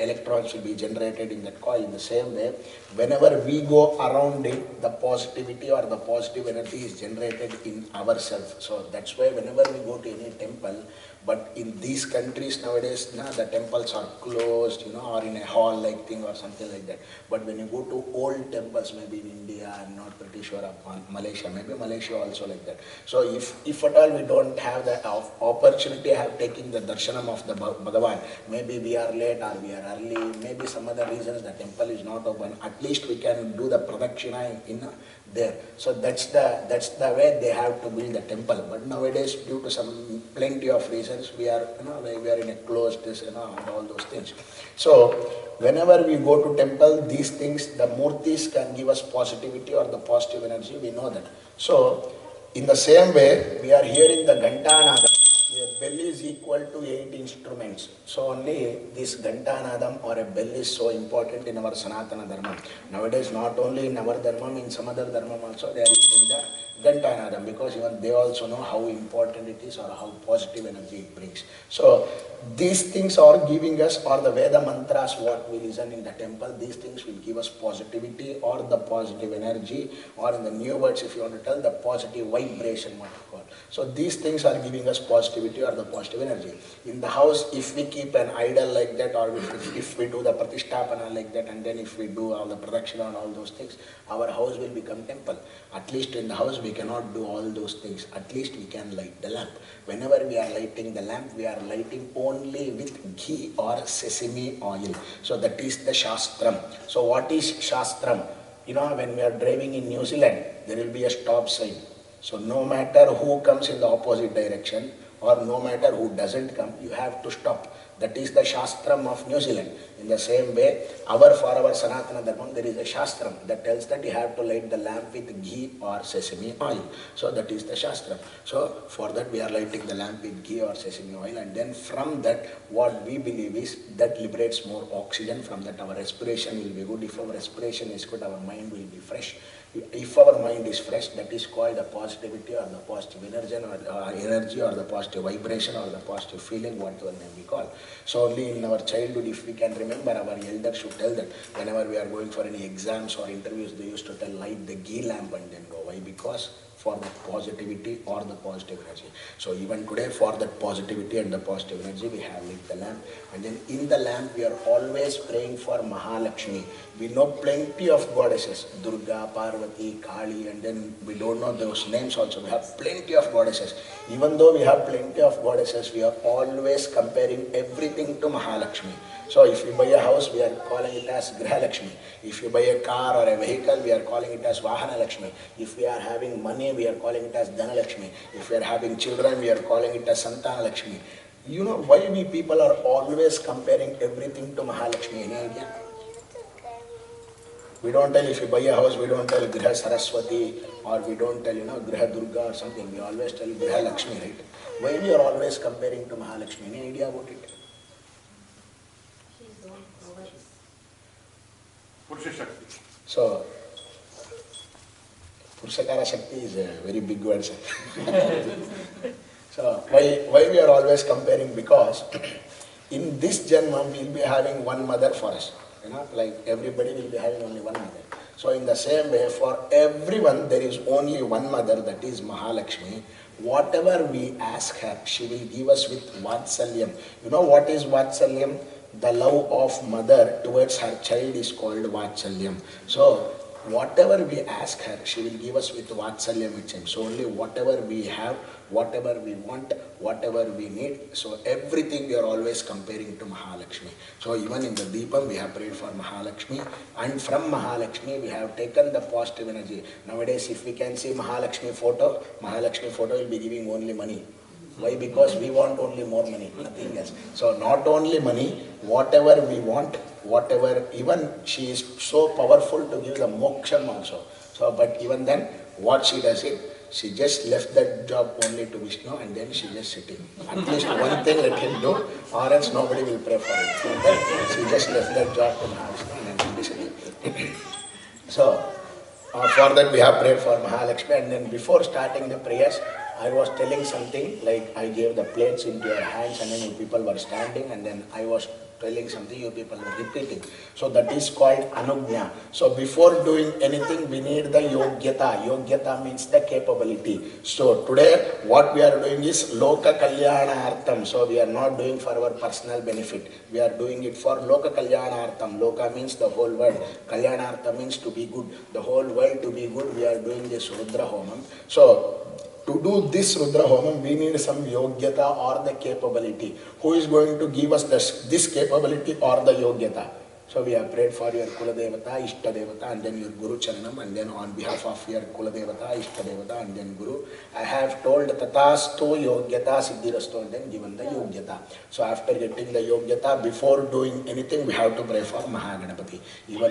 [SPEAKER 1] electrons will be generated in that coil. In the same way, whenever we go around it, the positivity or the positive energy is generated in ourselves. So that's why whenever we go to any temple, but in these countries nowadays, the temples are closed, or in a hall-like thing or something like that. But when you go to old temples, maybe in India and not pretty sure upon Malaysia, maybe Malaysia also like that. So if at all we don't have the opportunity of taking the darshanam of the Bhagavan, maybe we are late or we are early, maybe some other reasons the temple is not open, at least we can do the pradakshina in there. So that's the way they have to build the temple. But nowadays, due to some plenty of reasons, we are we are in a closed and all those things. So whenever we go to temple, these things, the murtis can give us positivity or the positive energy. We know that. So in the same way, we are hearing the Ghantanada. Your belly is equal do 8 instruments. So only this Gantanadam or a bell is so important in our Sanatana Dharma. Nowadays, not only in our Dharma, in some other Dharma also, they are using the Gantanadam because even they also know how important it is or how positive energy it brings. So these things are giving us, or the Veda mantras what we listen in the temple, these things will give us positivity or the positive energy, or in the new words if you want to tell, the positive vibration what you call. So these things are giving us positivity or the positive energy. In the house, if we keep an idol like that, or if we do the pratisthapana like that, and then if we do all the pradakshina and all those things, our house will become temple. At least in the house we cannot do all those things. At least we can light the lamp. Whenever we are lighting the lamp, we are lighting only with ghee or sesame oil. So that is the Shastram. So what is Shastram? You know, when we are driving in New Zealand, there will be a stop sign. So no matter who comes in the opposite direction or no matter who doesn't come, you have to stop. That is the Shastram of New Zealand. In the same way, for our Sanatana Dharma, there is a Shastram that tells that you have to light the lamp with ghee or sesame oil. So that is the Shastram. So for that we are lighting the lamp with ghee or sesame oil, and then from that what we believe is that liberates more oxygen. From that our respiration will be good. If our respiration is good, our mind will be fresh. If our mind is fresh, that is called the positivity or the positive energy or the positive vibration or the positive feeling, whatever name we call. So only in our childhood, if we can remember, our elders should tell that whenever we are going for any exams or interviews, they used to tell light the ghee lamp and then go. Why? Because for the positivity or the positive energy. So even today, for that positivity and the positive energy, we have lit the lamp. And then in the lamp, we are always praying for Mahalakshmi. We know plenty of goddesses, Durga, Parvati, Kali, and then we don't know those names also. We have plenty of goddesses. Even though we have plenty of goddesses, we are always comparing everything to Mahalakshmi. So if you buy a house, we are calling it as Grihalakshmi. If you buy a car or a vehicle, we are calling it as Vahana Lakshmi. If we are having money, we are calling it as Dhana Lakshmi. If we are having children, we are calling it as Santana Lakshmi. You know why we people are always comparing everything to Mahalakshmi? Any idea? We don't tell, if you buy a house, we don't tell Griha Saraswati, or we don't tell, Griha Durga or something. We always tell Griha Lakshmi, right? Why we are always comparing to Mahalakshmi? Any idea about it?
[SPEAKER 4] Purusha Shakti.
[SPEAKER 1] So, Purushakara Shakti is a very big word. So, why we are always comparing? Because in this Janma, we will be having one mother for us. Like everybody will be having only one mother. So in the same way, for everyone, there is only one mother, that is Mahalakshmi. Whatever we ask her, she will give us with Vatsalyam. You know what is Vatsalyam? The love of mother towards her child is called Vatsalyam. So whatever we ask her, she will give us with Vatsalyam itself. So only whatever we have, whatever we want, whatever we need, so everything we are always comparing to Mahalakshmi. So even in the Deepam, we have prayed for Mahalakshmi, and from Mahalakshmi we have taken the positive energy. Nowadays, if we can see Mahalakshmi photo will be giving only money. Why? Because we want only more money, nothing else. So not only money, whatever we want, whatever, even she is so powerful to give the moksham also. So, but even then, what she does it, she just left that job only to Vishnu, and then she just sitting. At least one thing let him do, or else nobody will pray for it. So then she just left that job to Mahalakshmi and then she be sitting. So, for that we have prayed for Mahalakshmi, and then before starting the prayers, I was telling something, like I gave the plates into your hands and then you people were standing, and then I was telling something, you people were repeating. So that is called Anugnya. So before doing anything, we need the Yogyata. Yogyata means the capability. So today what we are doing is Loka Kalyana Artham. So we are not doing for our personal benefit. We are doing it for Loka Kalyana Artham. Loka means the whole world. Kalyana Artham means to be good. The whole world to be good, we are doing this Rudra Homam. So to do this Rudra Homam, we need some Yogyata or the capability. Who is going to give us this capability or the Yogyata? So we have prayed for your Kula Devata, Ishta Devata, and then your Guru Charanam, and then on behalf of your Kula Devata, Ishta Devata, and then Guru, I have told Tatasto Yogyata Siddhirasto, and then given the Yogyata. So after getting the Yogyata, before doing anything, we have to pray for Mahaganapati. Even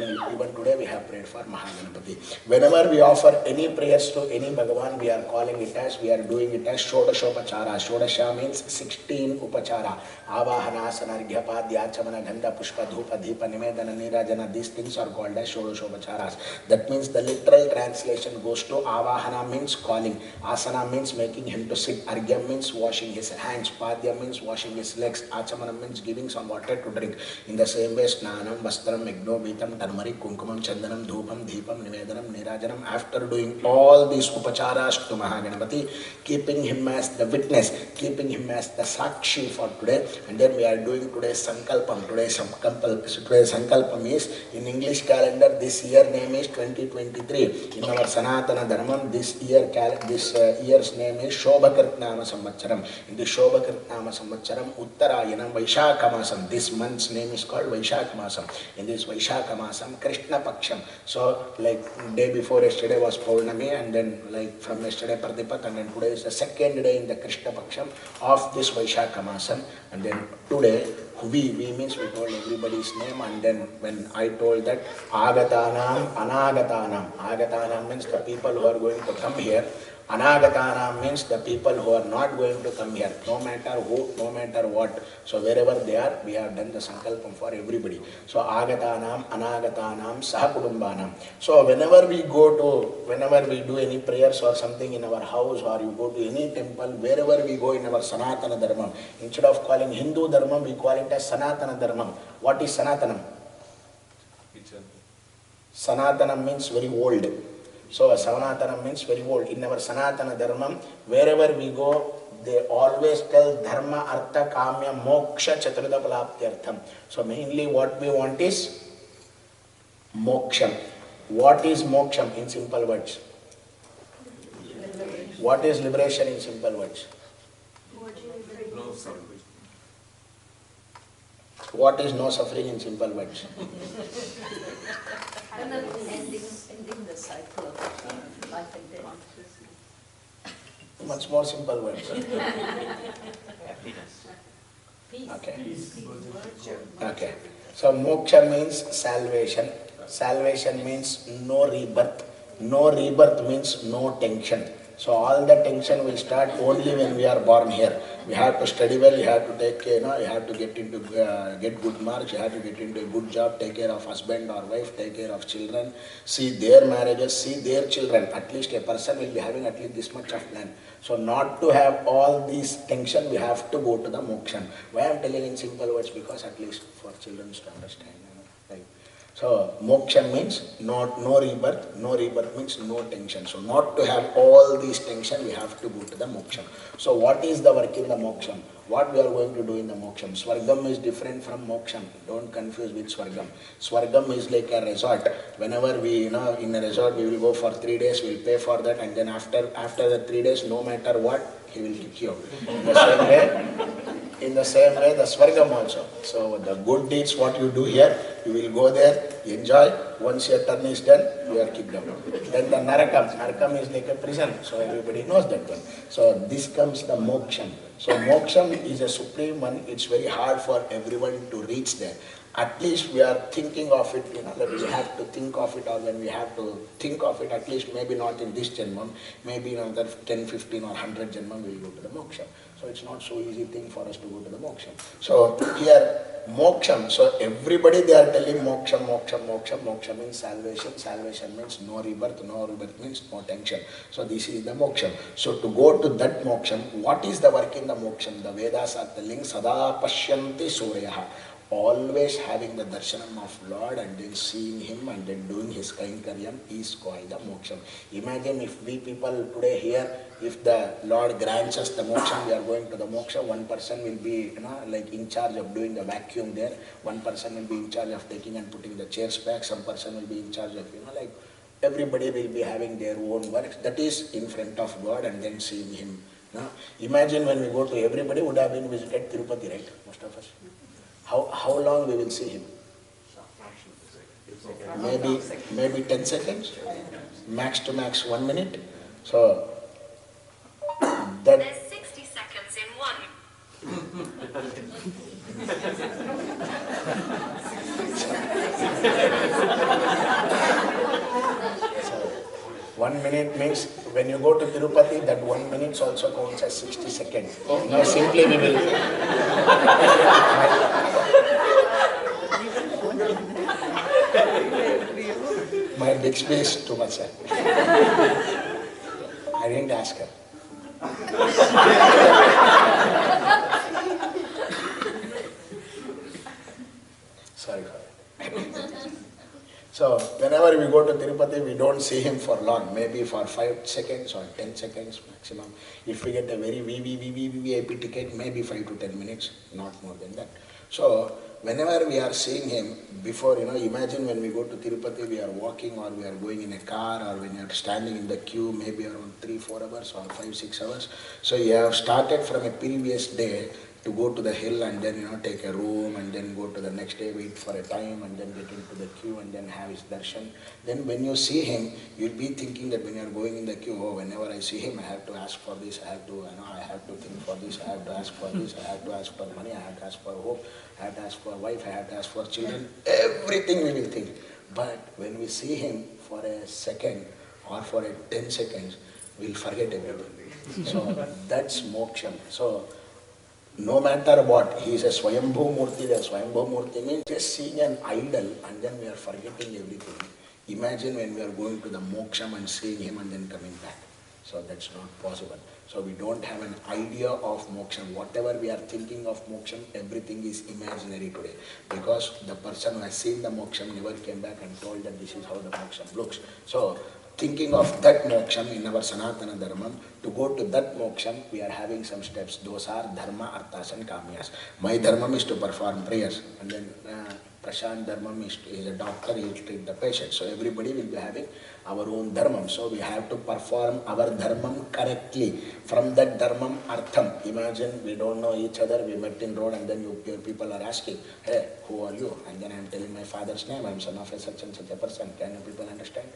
[SPEAKER 1] today we have prayed for Mahaganapati. Whenever we offer any prayers to any Bhagavan, we are calling it as, we are doing it as Shodashopachara. Shodasha means 16 Upachara. Avahana, Sanarghya, Padya, Chamana, Gandha, Pushpa, Dhupa, Dhipa, Nimedana, Nirajana. These things are called as Shodashopacharas. That means the literal translation goes to Avahana means calling. Asana means making him to sit. Arghya means washing his hands. Padya means washing his legs. Achamana means giving some water to drink. In the same way, Snanam, Vastram, Megno, Vitam, Turmeric, Kunkumam, Chandanam, Dhupam, Deepam, Nivedanam, Nirajanam. After doing all these Upacharas to Mahaganapati, keeping him as the witness, keeping him as the Sakshi for today, and then we are doing today's Sankalpam. Today's Sankalpam is, in English calendar, this year name is 2023. In our Sanatana Dharmam, this year's name is Shobhakritnama Samvatsaram. In the Shobhakritnama Samvatsaram, Uttarayanam Vaishakha Masam. This month's name is called Vaishakha Masam. In this Vaishakha Masam, Krishna Paksham. So, like day before yesterday was Paurnami, and then like from yesterday Pradipak, and then today is the second day in the Krishna Paksham of this Vaishakha Masam. And then today, we means we told everybody's name, and then when I told that Agatanam, Anagatanam. Agatanam means the people who are going to come here. Anagatanam means the people who are not going to come here, no matter who, no matter what. So wherever they are, we have done the Sankalpam for everybody. So Agatanam, Anagatanam, Sahakudumbanam. So whenever we do any prayers or something in our house, or you go to any temple, wherever we go in our Sanatana Dharma, instead of calling Hindu Dharma, we call it as Sanatana Dharma. What is Sanatanam? Sanatanam means very old. So Sanatana means very old. In our Sanatana Dharma, wherever we go, they always tell Dharma, Artha, Kamya, Moksha, Chaturudha Palaptyartham. So mainly what we want is Moksha. What is Moksha in simple words? What is liberation in simple words?
[SPEAKER 4] No suffering.
[SPEAKER 1] What is no suffering in simple words?
[SPEAKER 6] Ending the cycle of life and death.
[SPEAKER 1] Much more simple words.
[SPEAKER 6] Peace.
[SPEAKER 1] Okay. Okay. So moksha means salvation. Salvation means no rebirth. No rebirth means no tension. So all the tension will start only when we are born here. We have to study well, you have to take care, you have to get good marks, you have to get into a good job, take care of husband or wife, take care of children, see their marriages, see their children. At least a person will be having at least this much of plan. So not to have all these tension, we have to go to the moksha. Why I am telling in simple words? Because at least for children to understand. Right? So moksha means no rebirth. No rebirth means no tension. So not to have all these tension, we have to go to the moksha. So what is the work in the moksha? What we are going to do in the moksha? Swargam is different from moksha. Don't confuse with swargam. Swargam is like a resort. Whenever we, in a resort, we will go for 3 days, we will pay for that, and then after the 3 days, no matter what, he will kick you. In the same way, the Swargam also. So the good deeds, what you do here, you will go there, enjoy. Once your turn is done, you are kicked out. Then the Narakam. Narakam is like a prison. So everybody knows that one. So this comes the Moksham. So Moksham is a supreme one. It's very hard for everyone to reach there. At least we are thinking of it, that we have to think of it, or when we have to think of it, at least maybe not in this Janmam, maybe in another 10, 15 or 100 Janmam we will go to the Moksha. So it's not so easy thing for us to go to the Moksha. So here, Moksham, so everybody they are telling Moksham, Moksham, Moksham. Moksha means salvation, salvation means no rebirth means no tension. So this is the Moksham. So to go to that Moksham, what is the work in the Moksham? The Vedas are telling Sada Pashyanti Suryaha. Always having the darshanam of Lord and then seeing him and then doing his kainkaryam is called the moksha. Imagine if we people today here, if the Lord grants us the moksha, we are going to the moksha, one person will be like in charge of doing the vacuum there, one person will be in charge of taking and putting the chairs back, some person will be in charge of, like everybody will be having their own work. That is in front of God and then seeing him. Imagine when we go to, everybody would have been visited Tirupati, right? Most of us. How long we will see him? maybe 10 seconds, max to max 1 minute. So that
[SPEAKER 7] There's 60 seconds in one.
[SPEAKER 1] so 1 minute means when you go to Tirupati, that 1 minute also counts as 60 seconds. Now simply we will. My Bixby is too much. I didn't ask her. Sorry for that. So whenever we go to Tirupati, we don't see him for long, maybe for 5 seconds or 10 seconds maximum. If we get a very VIP ticket, maybe 5 to 10 minutes, not more than that. So whenever we are seeing him, before, imagine when we go to Tirupati, we are walking or we are going in a car or when you are standing in the queue, maybe around 3-4 hours or 5-6 hours. So you have started from a previous day to go to the hill and then, take a room and then go to the next day, wait for a time and then get into the queue and then have his darshan. Then when you see him, you'll be thinking that when you are going in the queue, oh, whenever I see him, I have to ask for this, I have to think for this, I have to ask for this, I have to ask for money, I have to ask for hope, I have to ask for wife, I have to ask for children, everything we will think. But when we see him for a second or for a 10 seconds, we'll forget everything. So that's moksham. So no matter what, he is a Swayambhu Murti. The Swayambhu Murti means just seeing an idol and then we are forgetting everything. Imagine when we are going to the moksham and seeing him and then coming back. So that's not possible. So we don't have an idea of moksham. Whatever we are thinking of moksham, everything is imaginary today. Because the person who has seen the moksham never came back and told that this is how the moksham looks. So thinking of that moksham in our Sanatana Dharma, to go to that moksham, we are having some steps. Those are dharma, arthas and kamyas. My dharma is to perform prayers. And then Prashant dharma is a doctor, he will treat the patient. So everybody will be having our own dharma. So we have to perform our dharma correctly. From that dharma, artham. Imagine we don't know each other, we met in road and then your people are asking, hey, who are you? And then I am telling my father's name, I am son of a such and such a person. Can you people understand?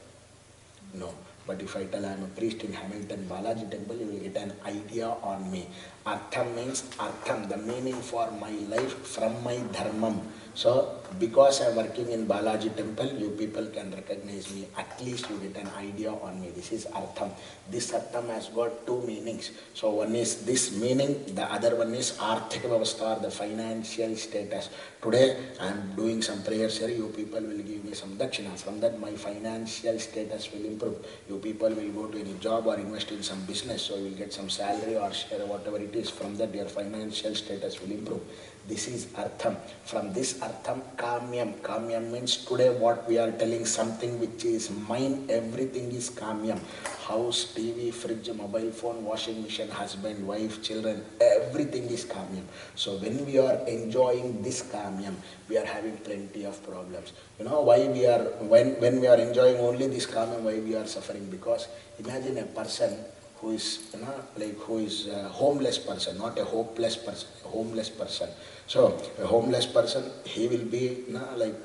[SPEAKER 1] No. But if I tell I am a priest in Hamilton Balaji temple, you will get an idea on me. Artham means artham, the meaning for my life from my dharmam. So, because I am working in Balaji temple, you people can recognize me. At least you get an idea on me. This is artham. This artham has got two meanings. So, one is this meaning, the other one is arthika vyavastha, the financial status. Today, I am doing some prayers here. You people will give me some dakshina. From that, my financial status will improve. You people will go to any job or invest in some business. So, you will get some salary or share, whatever it is. From that, your financial status will improve. This is artham. From this artham, kamyam. Kamyam means today what we are telling, something which is mine, everything is kamyam. House, TV, fridge, mobile phone, washing machine, husband, wife, children, everything is kamyam. So when we are enjoying this kamyam, we are having plenty of problems. You know why we are, when we are enjoying only this kamyam, why we are suffering? Because imagine a person who is, who is a homeless person, not a hopeless person, a homeless person. So a homeless person, he will be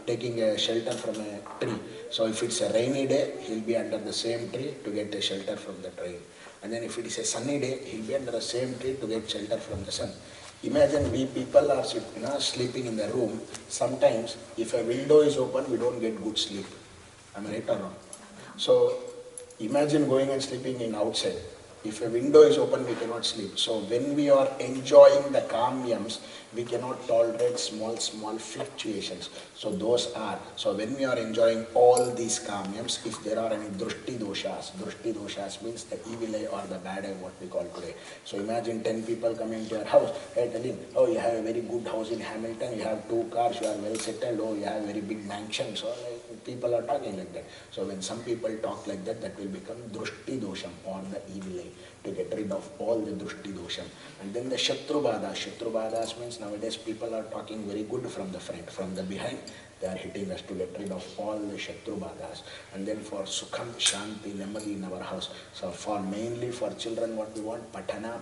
[SPEAKER 1] taking a shelter from a tree. So if it's a rainy day, he'll be under the same tree to get a shelter from the rain. And then if it is a sunny day, he'll be under the same tree to get shelter from the sun. Imagine we people are sleeping in the room. Sometimes if a window is open, we don't get good sleep. Am I right or wrong? So imagine going and sleeping in outside. If a window is open, we cannot sleep. So when we are enjoying the kamyams, we cannot tolerate small fluctuations. So those are, so when we are enjoying all these kamyams, if there are any drushti doshas means the evil eye or the bad eye, what we call today. So imagine 10 people coming to your house, hey, tell him, oh, you have a very good house in Hamilton, you have 2 cars, you are well settled, oh, you have a very big mansion. So people are talking like that. So when some people talk like that, that will become drushti dosham or the evil eye, to get rid of all the drushti dosham. And then the shatru badas means nowadays people are talking very good from the front, from the behind they are hitting us, to get rid of all the shatru badas. And then for sukham, shanti, nemadi in our house. So for mainly for children, what we want, patana,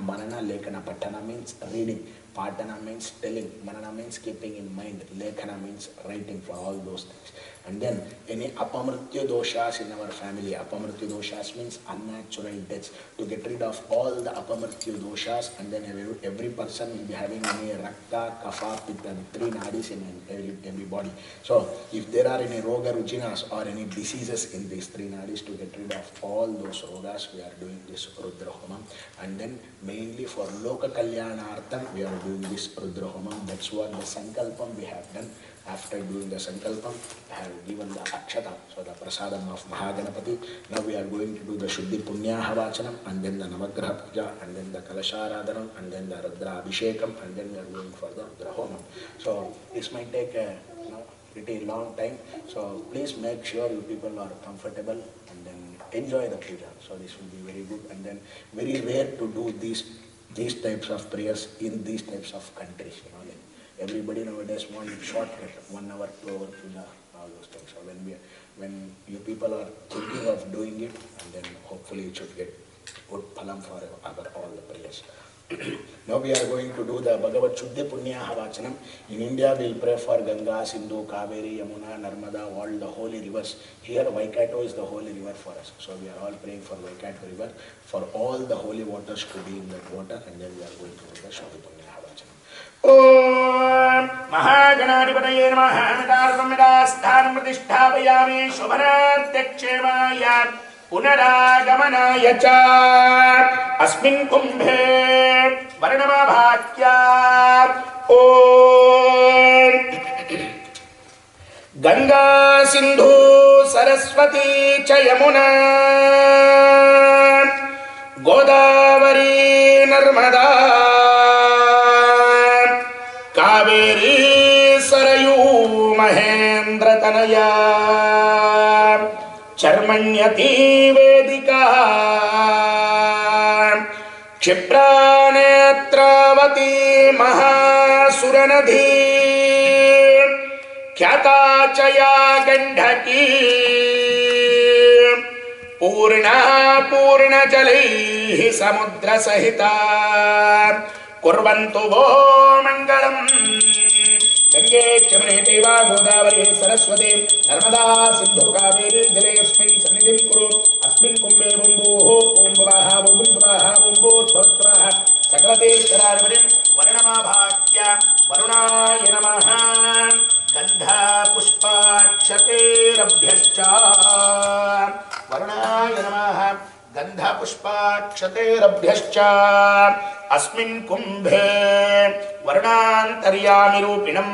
[SPEAKER 1] manana, lekana. Patana means reading. Patana means telling, Manana means keeping in mind, Lekhana means writing for all those things. And then any apamritya doshas in our family, apamritya doshas means unnatural deaths, to get rid of all the apamritya doshas, and then every person will be having any rakta, kapha, pitta, 3 nadis in every body. So if there are any roga ruchinas or any diseases in these 3 nadis, to get rid of all those rogas, we are doing this Rudra Homam. And then mainly for Loka Kalyanartham, we are doing this Rudra Homam. That's what the Sankalpam we have done. After doing the Sankalpam, I have given the Akshata, so the Prasadam of Mahaganapati. Now we are going to do the Shuddhi Punyaha Vachanam, and then the Navagraha Puja, and then the Kalasharadhanam, and then the Rudra Abhishekam, and then we are going for the Rudra Homam. So this might take a pretty long time. So please make sure you people are comfortable and then enjoy the puja. So this will be very good, and then very rare to do these types of prayers in these types of countries. Like everybody nowadays wants shortcut, 1 hour, 2 hour puja, all those things. So when you people are thinking of doing it, and then hopefully it should get good phalam for all the prayers. Now we are going to do the Bhagavad Shuddhi Punyaha Vachanam. In India we will pray for Ganga, Sindhu, Kaveri, Yamuna, Narmada, all the holy rivers. Here Vaikato is the holy river for us. So we are all praying for Vaikato river, for all the holy waters to be in that water, and then we are going to do the Shuddhi Punyaha Vachanam. Om Mahaganadipataye Namaha Midarvamidasthan Pratishthavayami Shubhanartyakshemaya Punaragamana cha Asmin Kumbhe Varanamabhakya Om Ganga Sindhu Saraswati cha Yamuna Godavari Narmada Kaveri Sarayu Mahendra Tanaya Charmanyati Vedika Kshipranetravati Mahasuranadhi Khyata Chaya Gandhaki Purna Jalaihi Samudra Sahita Kurvantu Vo Mangalam Gange Chamane Deva Godavari Saraswati Narmada Sindhu Kaveri Jalesmin Sannidhim Kuru Asmin Kumbhe Bumbu Kumbhaha Bumbaha Bumbu Bhattvaha Sakalate Sararvadim Varanamabhakya Varunaya Namaha Gandha Pushpakshate Rabhyascha Varunaya Namaha Gandha Pushpakshate Rabhyascha Asmin Kumbhe Varunantaryami Rupinam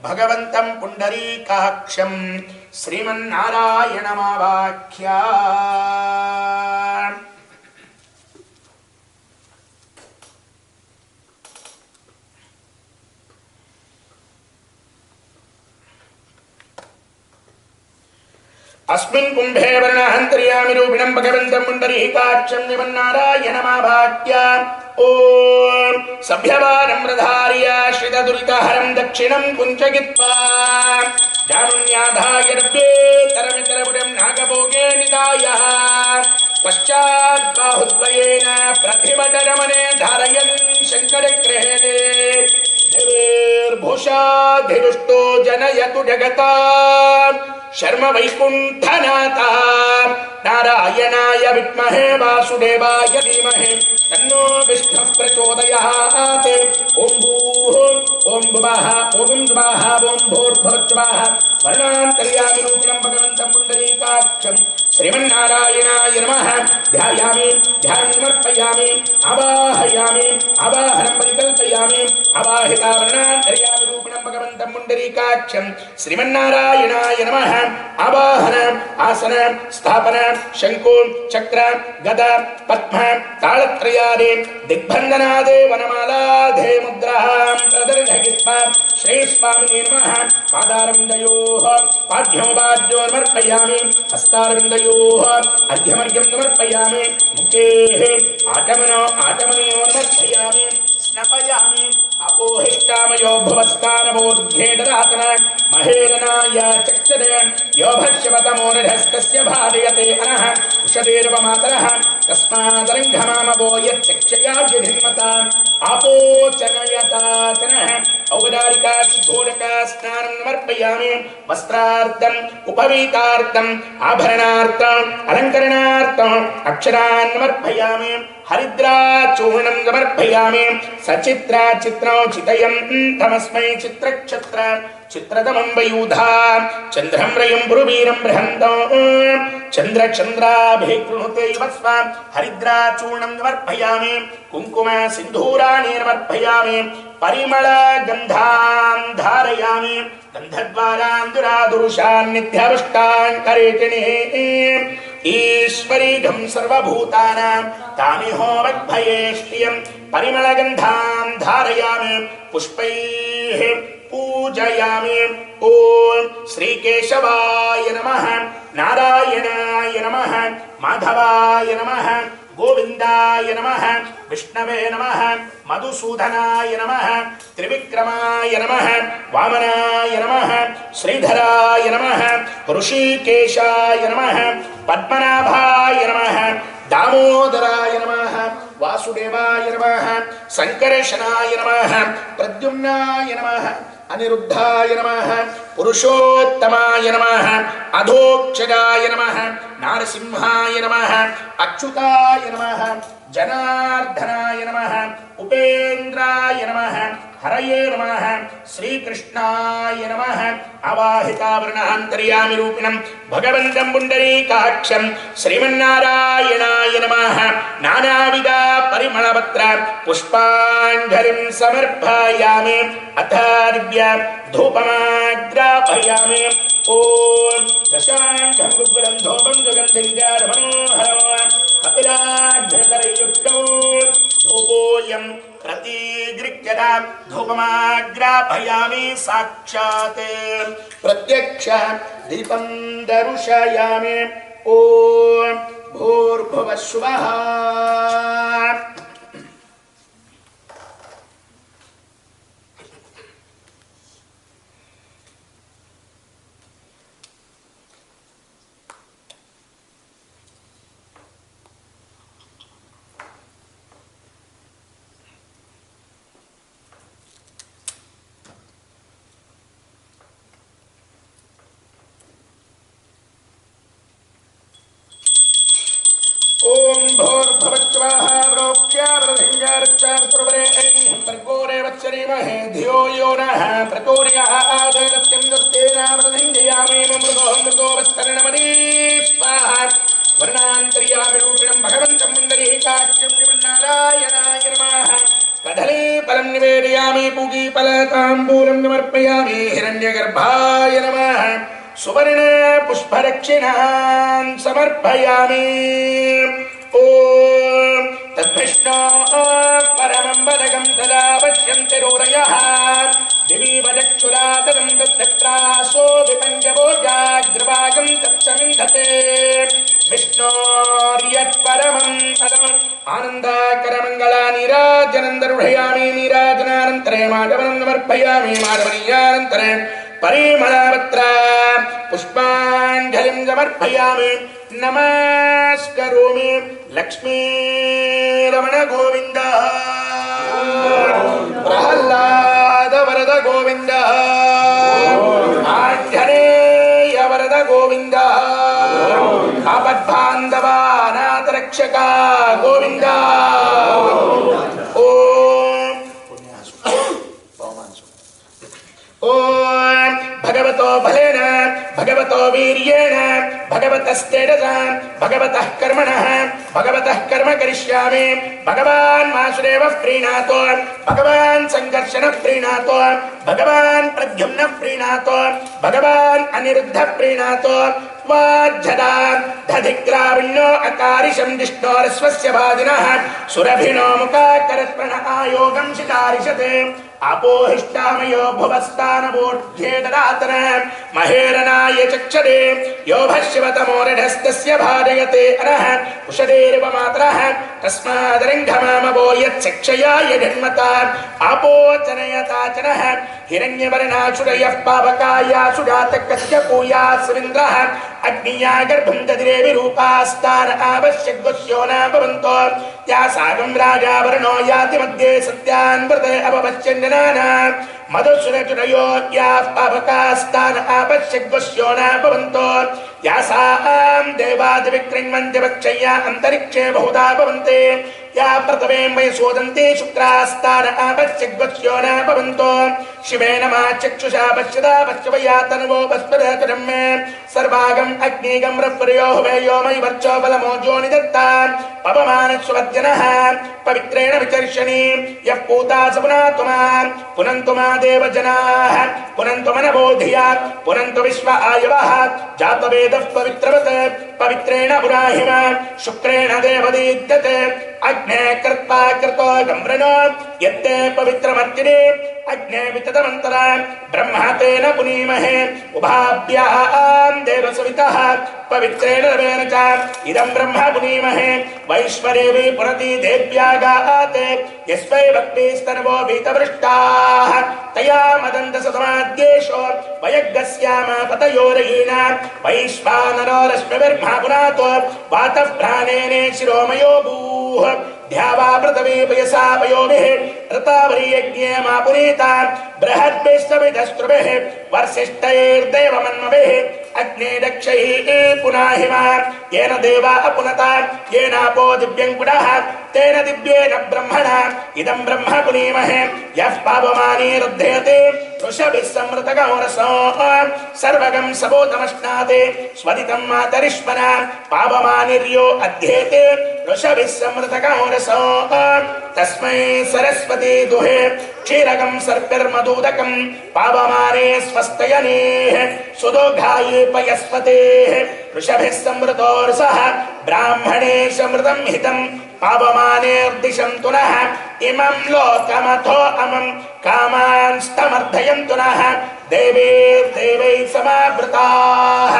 [SPEAKER 1] Bhagavantam Pundarikaksham Sriman Narayanamabhakya. Asmin Kumbhe Varunantaryami Rupinam Bhagavantam Pundarikaksham Sriman Narayanamabhakya. Om Sabhyavaram Radharya Shrita Duritaharam Dakshinam Kunchagitva Janunyadhaya Rabbe Taramitaravudam Nagabhoge Nidaya Paschad Bahudvayena Prathimatadamane Dharayan Shankarakrehene Devir Bhusha Dhirushto Janayatu Jagata Sharma Vaikunthanata Narayanaya Vitmahe Vasudevaya Dhimahe Tanno Vishnu Prachodayate Om Bhuh Om Bhuvaha Om Dvaha Om Bhurbhurtvaha Varnantaryami Rupinam Bhagavantam Pundarikaksham Sriman Narayanaya Namaha Dhyayami Dhyanmarpayami Avahayami Avahanam Parikalpayami Avahita Varnantaryami Rupinam Bhagavantam Pundarikaksham Sriman Narayanaya Namaha Avahana Asana Sthapana Shankun Chakra Gada Padma Talatrayade Digbhandanade Vanamalade Mudraham Pradarjagitva Shri Swami Namaha Padaramdayoha Padhyam Bhadyor Marpayami Hastaravindayoha Adhyamargyam Marpayami Mukhe Atamaniyo Marpayami Snapayami Apohishtamayo Bhavastanavodghedaratana Maheranaya Chakshade Yobhashyavatamo Nidhaskasya Bhadayate Anaha उषदेर्वमातरः तस्मादरङ्घमामवो यच्चक्षयाभिन्मता आपोचनयताचनः औपचारिका शुद्धोदका स्नानं समर्पयामि वस्त्रार्थम् उपवीतार्थम् आभरणार्थम् अलङ्करणार्थम् अक्षरान् समर्पयामि हरिद्राचूर्णं समर्पयामि सचित्रा चित्रं चितयन्तमस्मै चित्रक्षत्र चित्रतमं वयूधा चन्द्रं रयं पुरुवीरं बृहन्तं चन्द्रचन्द्राभिः कृणुते वस्व हरिद्राचूर्णं समर्पयामि कुङ्कुम सिन्दूराणि समर्पयामि परिमळ गन्धां धारयामि गन्धद्वारान्दुरादुरुषान् नित्यपुष्टान् करेतिनिः ईश्वरीघं सर्वभूतानां तामिहोमद्भयेष्टियं परिमळगन्धां धारयामि पुष्पैः पूजयामि ॐ श्रीकेशवाय नमः नारायणाय नमः माधवाय नमः गोविन्दाय नमः विष्णवे नमः मधुसूदनाय नमः त्रिविक्रमाय नमः वामनाय नमः श्रीधराय नमः ऋषिकेशाय नमः पद्मनाभाय नमः दामोदराय नमः वासुदेवाय नमः संकर्षणाय नमः प्रद्युम्नाय नमः अनिरुद्धाय नमः पुरुषोत्तमाय नमः अधोक्षजाय नमः नारसिंहाय नमः अच्युताय नमः जनार्दनाय नमः उपेन्द्राय नमः हरये नमः श्रीकृष्णाय नमः अवाहितावरणान्तर्यामि रूपिणं भगवन्तं पुण्डरीकाक्षं श्रीमन्नारायणाय नमः नानाविध परिमलपत्र पुष्पाञ्जलिं समर्पयामि अथ दिव्य धूपमाग्रापयामि ॐ दशाङ्गं गुग्गुलं धूपं सुगन्धिं कपिलाग्रकरयुक्तौ धूपोऽयं प्रतिगृह्यता धूपमाग्रापयामि साक्षात् प्रत्यक्ष दीपं दर्शयामि ॐ भूर्भुवः स्वः ओम भोर्भवत्वः प्रोक्ष्यावृधिञ्जार्चावृतुर्वरेण्यं भर्गोरे वत्सरीमहे धियो यो नः प्रचोदयात् दत्यं मृगो वस्तरणमणि स्वाहा वर्णान्तर्यामि रूपिणं भगवन्तं पुण्डरीकाक्षं श्रीमन्नारायणाय नमः कदली फलं निवेदयामि पूगीफलताम्बूलं समर्पयामि हिरण्यगर्भाय नमः सुवर्ण पुष्परक्षिणां समर्पयामि ॐ तद्विष्णो परमं पदकं तदा पश्यन्ति रोरयः दिवीवचक्षुरातदं तत्तत्रासो विपञ्चभोजाग्रभागं तत्समिन्धते विष्णोर्यत्परमं पदम् आनन्दाकरमङ्गलानीराजनन्दरुढयामि नीराजनानन्तरे माधवनं समर्पयामि माधवनीयानन्तरे परिमलपत्र पुष्पाञ्जलिं समर्पयामि नमस्करोमि लक्ष्मी रमण गोविन्द प्रह्लाद वरद गोविन्द आञ्जनेय वरद गोविन्द आपद्बान्धव अनाथरक्षक गोविन्द ओम भगवतो बलेन भगवतो वीर्येण भगवतस्तेजसा भगवतः कर्मणः भगवतः कर्म करिष्यामि भगवान् वासुदेवः प्रीणातो भगवान् संकर्षणः प्रीणातो भगवान् प्रद्युम्नः प्रीणातो भगवान् अनिरुद्धः प्रीणातो वाज्झदा दधिग्राविण्यो अकारिशं जिष्णोरस्वस्य भाजिनः सुरभिनो मुखाकरत्प्रणः योगं शितारिषते अपोहिष्टामयो भुवस्तानवोढ्ये ददातन महेरनाय चक्षरे यो भश्यवतमोरढस्तस्य भाजयते अनः कुशदेर्वमातरः तस्मादरिङ्घमामवो यच्छक्षयाय जन्मता आपोचनयताचनः हिरण्यवर्णासुरयः पावकायासु जातकस्य पूयास्विन्द्रः अग्निया गर्भं ददिरे विरूपास्तान आवश्यकस्यो न भवन्तो या सागं राजावरणो याति मध्ये सत्यान्वृते अपपश्यन्यनाना मधुसुरचुरयो याः पावकास्तान आवश्यकस्यो न भवन्तो या सां देवादिविकृण्वन्ति वक्षय्या अन्तरिक्षे बहुधा भवन्ते या प्रथमे मयि सोदन्ते शुक्रास्तान आवश्यकस्यो न भवन्तो शिवेन मा चक्षुषा पश्यदा पश्यवया तन्वो पश्यदचरं मे सर्वागम् अग्निगं रप्रयो हुवेयो मयि वर्चो बलमोजो निदत्ता पवमानस्वद्यनः पवित्रेण विचर्षणि यः पूता स पुनन्तु मा देवजनाः पुनन्तु मनबोधिया पुनन्तु विश्व आयवः जातवेदः पवित्रवत् पवित्रेण पुराहिम शुक्रेण देवदीद्यते अग्ने कृत्वा कृतो गम्रणो यत्ते पवित्रमर्तिने अग्ने विततमन्तरा ब्रह्मा तेन पुनीमहे उभाभ्यां देवसवितः पवित्रेण रवेन च इदं ब्रह्म पुनीमहे वैश्वरेवि पुरति देव्यागाते यस्मै भक्तिस्तनवो भीतवृष्टाः तया मदन्तसतमाद्येषो वयग्गस्याम पतयोरयीना वैश्वानरो रश्मिभिर्मा पुनातो वातः प्राणेने शिरोमयो भूः ध्यावा पृथ्वी पयसा पयोभिः ऋतावरी यज्ञे मा पुनीता बृहद्भिश्चभिदस्त्रुभिः वर्षिष्ठैर्देवमन्मभिः अग्ने दक्षैः पुनाहिमा येन देवा पुनता येनापो दिव्यङ्कुडः तेन दिव्येन ब्रह्मणा इदं ब्रह्म पुनीमहे यः पावमाने रुध्यते ऋषभिः समृतगौरसो सर्वगं सबोधमश्नाते स्वदितं मातरिष्मना पावमानिर्यो अध्येते ऋषभिः समृतगौरसो तस्मै सरस्वती दुहे क्षीरकं सर्पिर्मदूदकं पावमाने स्वस्तयनेः सुदोघाये पयस्पतेः ऋषभिः समृतोर्सः ब्राह्मणे समृतं हितं पावमानेर्दिशन्तु नः इमं लोकमथो अमं कामांस्तमर्धयन्तु नः देवैर्देवैः समावृताः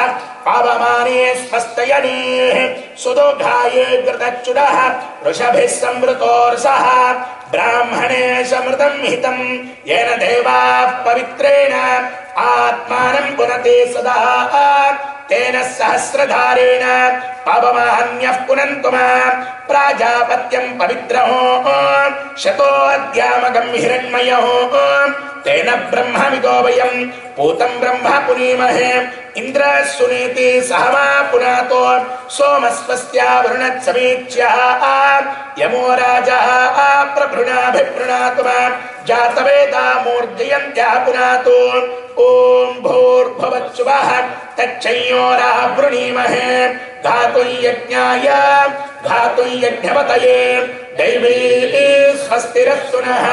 [SPEAKER 1] पावमाने स्वस्तयनेः सुदोघाये घृतच्युतः ऋषभिः समृतोर्सः ब्राह्मणे समृतं हितं येन देवाः पवित्रेण आत्मानं पुनते सदा तेन सहस्रधारेण पावमान्यः पुनन्तु प्राजापत्यं पवित्रहो शतोऽध्यामगं हिरण्मयो तेन ब्रह्मविदो वयं पूतं ब्रह्म पुनीमहे इन्द्रः सुनीति सहमा पुनातो सोमस्वस्या वरुणत्समीच्याः यमो राजा प्रभृणाभिप्रणातु जातवेदा मूर्जयन्त्या पुनातो ॐ भूर्भुवस्सुवः तच्छंयोराः वृणीमहे घातुं यज्ञाय घातुं यज्ञपतये दैवी स्वस्तिरस्तु नः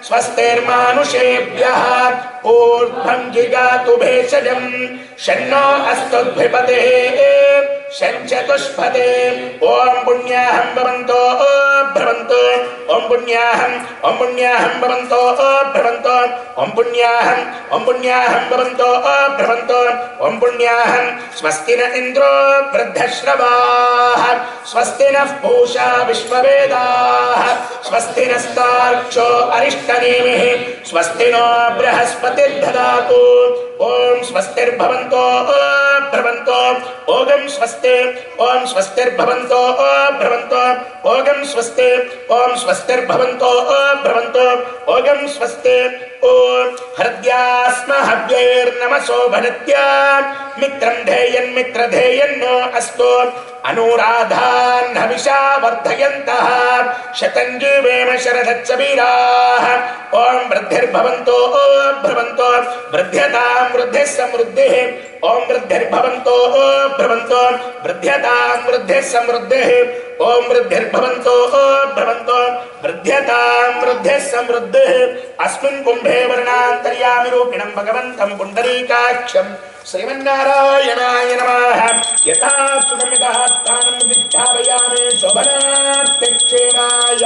[SPEAKER 1] स्वस्तिर्मानुषेभ्यः ऊर्ध्वं जिगातु भेषजं शन्नो अस्तुद्भिपतेः शञ्चतुष्पदे ॐ पुण्याहं भवन्तो भ्रवन्तो ॐ पुण्याहं भवन्तो भ्रवन्तो ॐ पुण्याहं भवन्तो भ्रवन्तो ॐ पुण्याहं स्वस्ति न इन्द्रो वृद्धश्रवाः स्वस्ति नः पूषा विश्ववेदाः स्वस्ति नस्तार्क्ष्यो अरिष्टनेमिः स्वस्ति नो बृहस्पतिर्दधातु ॐ स्वस्तिर्भवन्तो भ्रवन्तो ओगं स्वस्ति ॐ स्वस्तिर्भवन्तो भ्रवन्तो ओगं स्वस्ति ॐ स्वस्तिर्भवन्तो भ्रवन्तो ओगं स्वस्ति ॐ हृद्यास्म हव्यैर्नमसो भनत्या मित्रं धेयन्मित्रधेयन्नो अस्तु अनुराधान् हविषा वर्धयन्तः शतं जीवेम शरदच्च वीराः ॐ वृद्धिर्भवन्तो भ्रवन्तो वृद्ध्यतां वृद्धिः समृद्धिः ॐ वृद्धिर्भवन्तो भ्रवन्तो वृद्ध्यतां वृद्धिः समृद्धिः ॐ वृद्धिर्भवन्तो भ्रवन्तो वृद्ध्यतां वृद्धिः समृद्धिः अस्मिन् कुम्भे वर्णान्तर्यामिरूपिणं भगवन्तं पुण्डरीकाक्षं श्रीमन्नारायणाय नमः यथा सुगमितः स्थानं प्रतिष्ठापयामि शोभनार्थक्षेमाय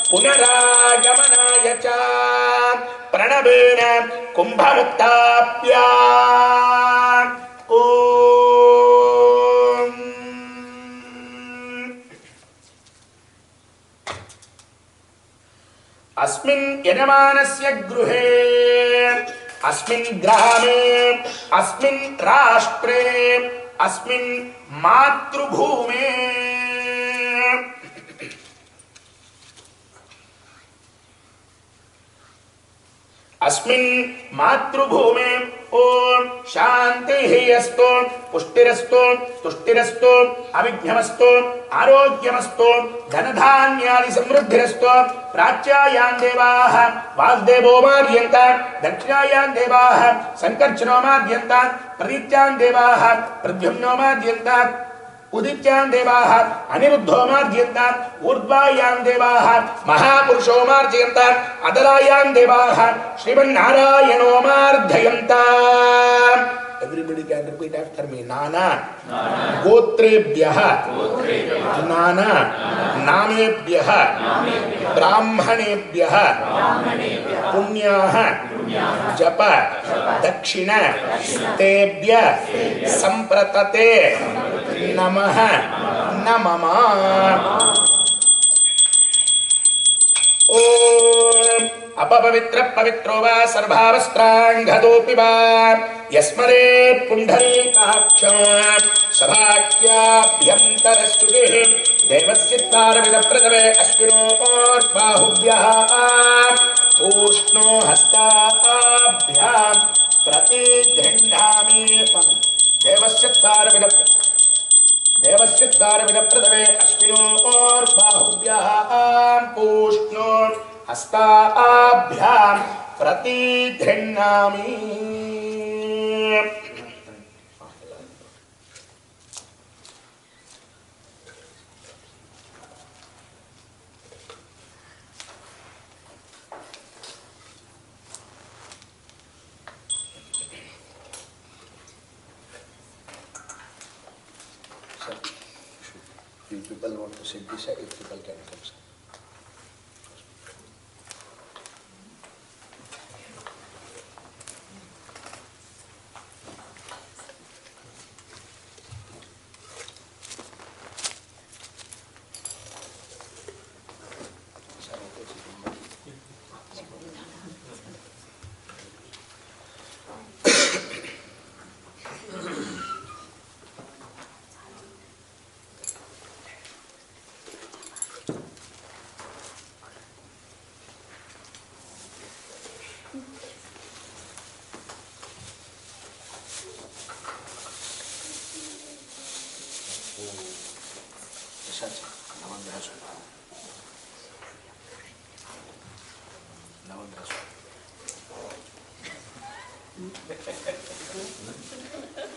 [SPEAKER 1] पुनरागमनाय च प्रणवेन कुम्भमुक्ताप्या ओम। अस्मिन् यजमानस्य गृहे अस्मिन् ग्रामे अस्मिन् राष्ट्रे अस्मिन् मातृभूमे अस्मिन् मातृभूमे ओम शांतिः अस्तु पुष्टिरस्तु तुष्टिरस्तु अविघ्नमस्तु आरोग्यमस्तु धनधान्यादि समृद्धिरस्तु प्राच्यायां देवाः वाग्देवो मार्यन्त दक्षिणायां देवाः संकर्षणो मार्यन्त प्रतीच्यां देवाः प्रद्युम्नो मार्यन्त उदित्यां देवाः अनिरुद्धो मार्जयन्त ऊर्ध्वायां देवाः महापुरुषो मार्जयन्त अधरायां देवाः श्रीमन्नारायणो मार्जयन्त। Everybody can repeat after me. Nana गोत्रेभ्यः नाना नामेभ्यः ब्राह्मणेभ्यः पुण्याः जप दक्षिण तेभ्य संप्रतते नमः नमः। ओम अपवित्र पवित्रो वा सर्वावस्त्रांघदोऽपि वा यस्मरेत् पुण्डरीकाक्षं सभाख्याभ्यन्तरस्तुतिः देवस्यत्तारविदप्रतवे अश्विनोर्बाहुभ्यः ऊष्णो हस्ताभ्यां प्रतिगृह्णामि देवस्यत्तारविदप्रतवे अश्विनोर्बाहुभ्यः ऊष्णो हस्ताभ्यां प्रतिगृह्णामि। If people want to sit beside, if people can come.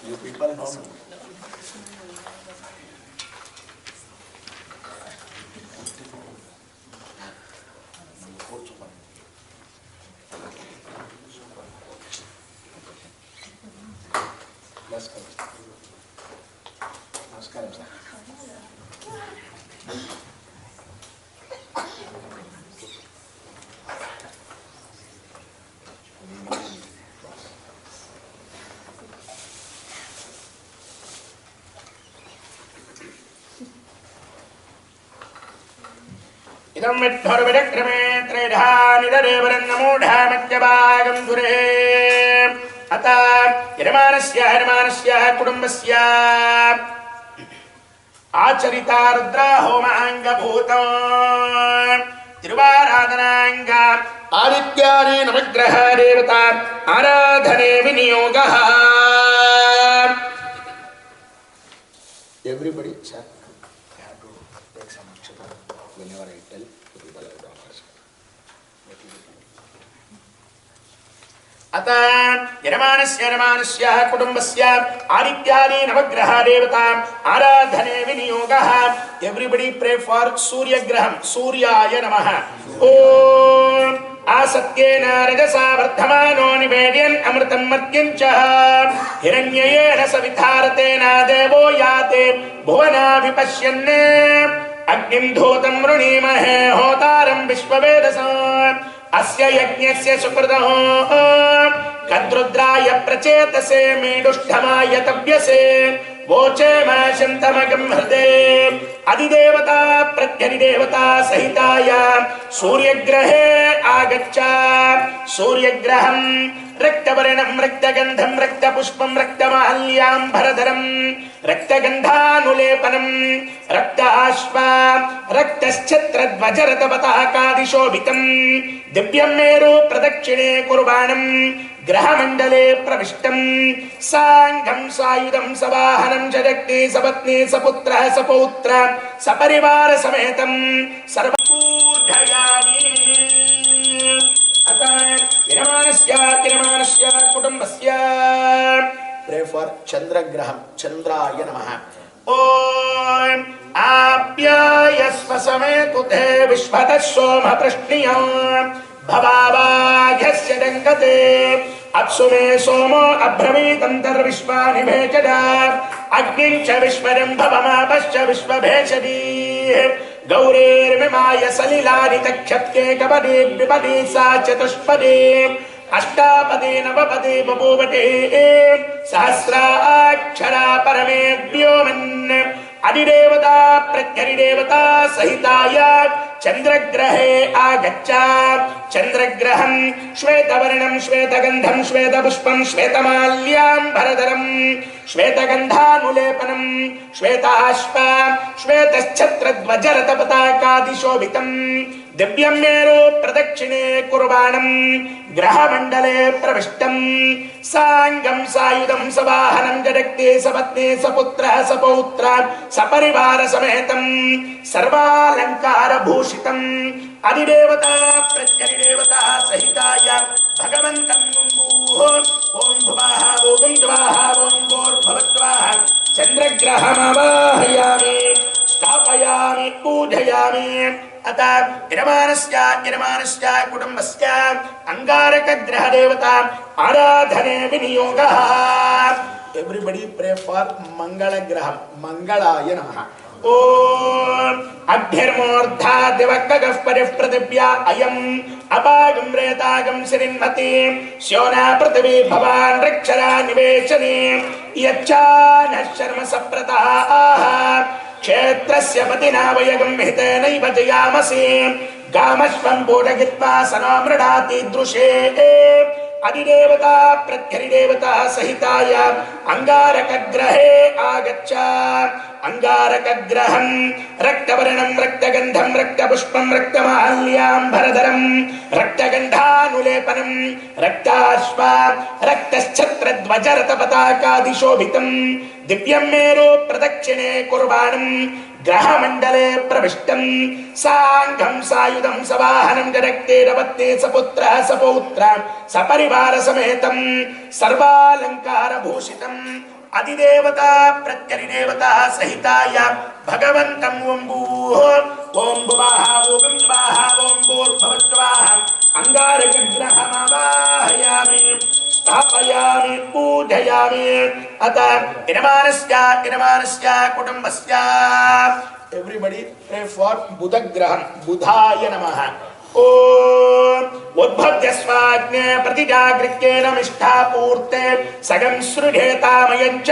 [SPEAKER 1] You people know me. Namaskaram sir. इदं विद्धोर्विदक्रमे त्रेधा निदरेवरन्नमूढामत्यभागं सुरे अत यजमानस्य कुटुम्बस्य आचरिता रुद्रा होमाङ्गभूतं तिरुवाराधनाङ्ग आदित्यादि नवग्रह देवता आराधने विनियोगः। Everybody, sir, you have to take some action whenever I tell the people I don't ask. अत यजमानस्य कुटुम्बस्य आदित्यादि नवग्रह देवता आराधने विनियोगः। Everybody pray for सूर्य ग्रहं सूर्याय नमः। ओम आसत्येन रजसा वर्धमानो निवेद्यन् अमृतं मर्त्यं च हिरण्येन सवितारतेन देवो याते भुवना विपश्यन् अग्निं धूतं वृणीमहे होतारं विश्ववेदसाम् अस्य यज्ञस्य सुकृतः कद्रुद्राय प्रचेतसे मीडुष्ठमाय तव्यसे वोचे माशन्तमगं हृदे अधिदेवता प्रत्यधिदेवता सहिताय सूर्यग्रहे आगच्छ सूर्यग्रहं रक्तवर्णं रक्तगन्धं रक्तपुष्पं रक्तमाल्याम्बरधरं रक्तगन्धानुलेपनं रक्ताश्व रक्तश्छत्रध्वजरथपताकादिशोभितं दिव्यं मेरु प्रदक्षिणे कुर्वाणं ग्रहमण्डले प्रविष्टं साङ्गं सायुधं सवाहनं जगत्ति सपत्नी सपुत्रः सपौत्र सपरिवार समेतं सर्वपूजयामि अतः किरमानस्य कुटुम्बस्य प्रे फॉर चंद्रग्रहं चंद्राय नमः ओम आप्यायस्व समेतुते विश्वतः सोम पृष्णियं भवावाघस्य दङ्गते अप्सुमे सोमो अभ्रमीतन्तर्विश्वानि भेषज अग्निं च विश्वरं भवमापश्च विश्वभेषजी गौरेर्मिमाय सलिलानि तक्षत्के कपदे विपदे सा चतुष्पदे अष्टापदे नवपदे बभूवते सहस्राक्षरा परमे व्योमन् अधिदेवता प्रत्यधिदेवता सहिताय चंद्रग्रहे आगच्छ चंद्रग्रहं श्वेतवर्णं श्वेतगन्धं श्वेतपुष्पं श्वेतमाल्याम्बरधरं श्वेतगन्धानुलेपनं श्वेताश्व श्वेतश्छत्रध्वजरथपताकादिशोभितं दिव्यं मेरु प्रदक्षिणे कुर्वाणं ग्रहमण्डले प्रविष्टं साङ्गं सायुधं सवाहनं जडक्ते सपत्नी सपुत्रः सपौत्र सपरिवार समेतं सर्वालङ्कारभूषितं अधिदेवता प्रत्यधिदेवता सहिताय भगवन्तं ओं भुवः ओं ज्वाः ओं भूर्भुवस्वाः चन्द्रग्रहमवाहयामि स्थापयामि पूजयामि अतः किरमानस्य कुटुम्बस्य अंगारकग्रहदेवता आराधने विनियोगः एवरीबडी प्रे फॉर मंगलग्रहं मंगलाय नमः ओम अभ्यर्मोर्धा दिवक्कगः परिप्रतिभ्या अयम् अपागं रेतागं श्रीन्मती स्योना पृथिवी भवान् रक्षरा निवेशने यच्चा नः शर्म सप्रताः क्षेत्रस्य पतिना वयगं हितेनैव जयामसि गामश्वं पूजयित्वा सनो मृडाति दृशे अधिदेवता प्रत्यधिदेवता सहिताय अंगारकग्रहे आगच्छ अंगारकग्रहं रक्तवर्णं रक्तगन्धं रक्तपुष्पं रक्तमाल्याम्बरधरं रक्तगन्धानुलेपनं रक्ताश्व रक्तश्छत्रध्वजरथपताकादिशोभितं दिव्यं मेरु प्रदक्षिणे कुर्वाणं ग्रहमण्डले प्रविष्टं साङ्गं सायुधं सवाहनं जडक्ते रवत्ते सपुत्रः सपौत्र सपरिवार समेतं सर्वालङ्कारभूषितं अधिदेवता प्रत्यधिदेवता सहिताय भगवन्तं ओं भुवः ओं ज्वाः ओं भूर्भुवस्वाः अंगारकग्रहमवाहयामि स्थापयामि पूजयामि अतः किरमानस्य कुटुम्बस्य एवरीबडी प्रे फॉर बुधग्रहं बुधाय नमः ओम उद्भव्य स्वाग्ने प्रतिजागृत्ये नमिष्ठा पूर्ते सगं सृढेतामयञ्च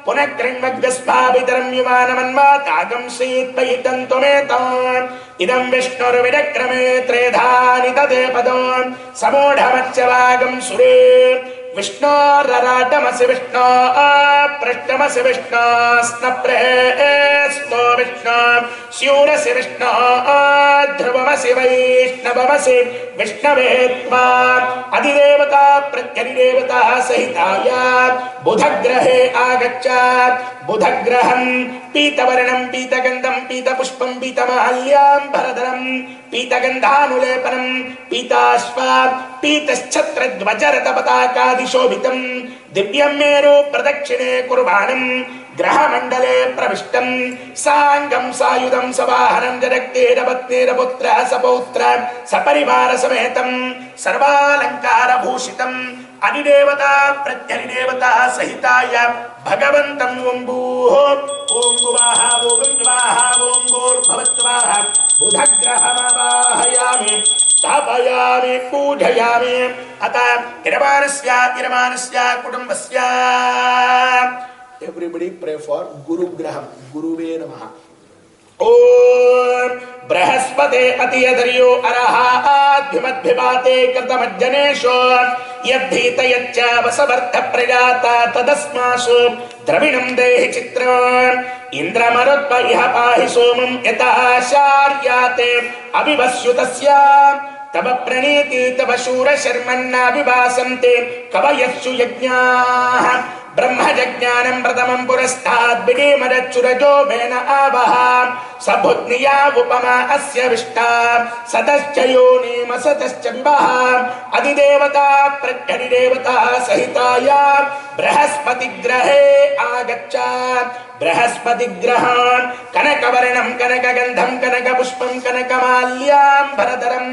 [SPEAKER 1] पुनः कृण्वग्स्माभितरं युवानमन्वातागं सीत्पयितं त्वमेताम् इदं विष्णुर्विडक्रमे त्रेधानि तदे पदं समूढमच्चवागं सुरे विष्णोरराटमसि विष्णो पृष्ठमसि विष्णो स्नप्रहेस्तो विष्णो स्यूरसि विष्णो ध्रुवमसि वैष्णवमसि विष्णवे त्वा अधिदेवता प्रत्यधिदेवता सहिताय बुधग्रहे आगच्छ बुधग्रहं पीतवर्णं पीतगन्धं पीतपुष्पं पीतमाल्याम्बरधरं पीतगन्धानुलेपनं पीताश्व पीतश्छत्रध्वजरथपताकादिशोभितं दिव्यं मेरु प्रदक्षिणे कुर्वाणं ग्रहमण्डले प्रविष्टं साङ्गं सायुधं सवाहनं जरक्तेरपत्नेरपुत्रः सपौत्रः सपरिवारसमेतं सर्वालङ्कारभूषितं अधिदेवता प्रत्यधिदेवता सहिताय भगवन्तं वम्बूः ॐ गुवाः ॐ गुवाः ॐ भूर्भवत्वाः बुधग्रहमवाहयामि स्थापयामि पूजयामि अतः यजमानस्य कुटुम्बस्य. Everybody pray for Guru Graham, Guruve Namaha. Om Brahspate Atiyadariyo Arahaadhimadbhivate Kartamajjanesho Yadhita Yaccha Vasavartha Prajata Tadasmasu Dravinam Dehi Chitram Indramarutpa Iha Pahi Somam Yataha Sharyate Avivasyutasya Tava Praniti Tava Shura Sharmanna Vivasante Kavayashu Yajñah ब्रह्मजज्ञानं प्रथमं पुरस्ताद् विधिमदच्छुरजो when आवहा सबुद्निया उपमा अस्य विष्टा सतश्च योनिमसतश्च विवः अधिदेवता प्रत्यधिदेवता सहिताय बृहस्पतिग्रहे आगच्छ. बृहस्पतिग्रहान् कनकवर्णं कनकगन्धं कनकपुष्पं कनकमाल्याम्बरधरं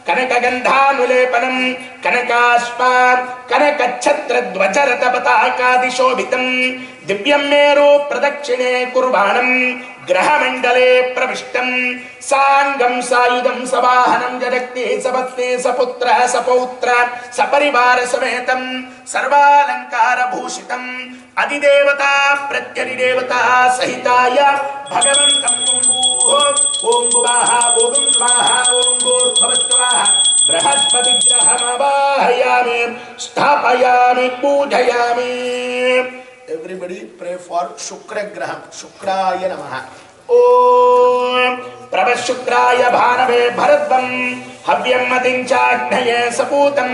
[SPEAKER 1] कनकगन्धानुलेपनं कनकाश्वान् कनकच्छत्रध्वजरथपताकादिशोभितं दिव्यं मेरु प्रदक्षिणे कुर्वाणं ग्रहमण्डले प्रविष्टं साङ्गं सायुधं सवाहनं जरक्ते सपत्ने सपुत्रः सपौत्रः सपरिवारसमेतं सर्वालङ्कारभूषितम् अधिदेवता प्रत्यधिदेवता सहिताय भगवन्तं ॐ गुवाः ॐ स्वाहा ॐ भूर्भवत्वाः बृहस्पतिग्रहमवाहयामि स्थापयामि पूजयामि. Everybody pray for Shukra Graham. Shukraya Namaha. Om Prabhashukraya Bhanave Bharadvam Havyam Matinchagnaya Saputam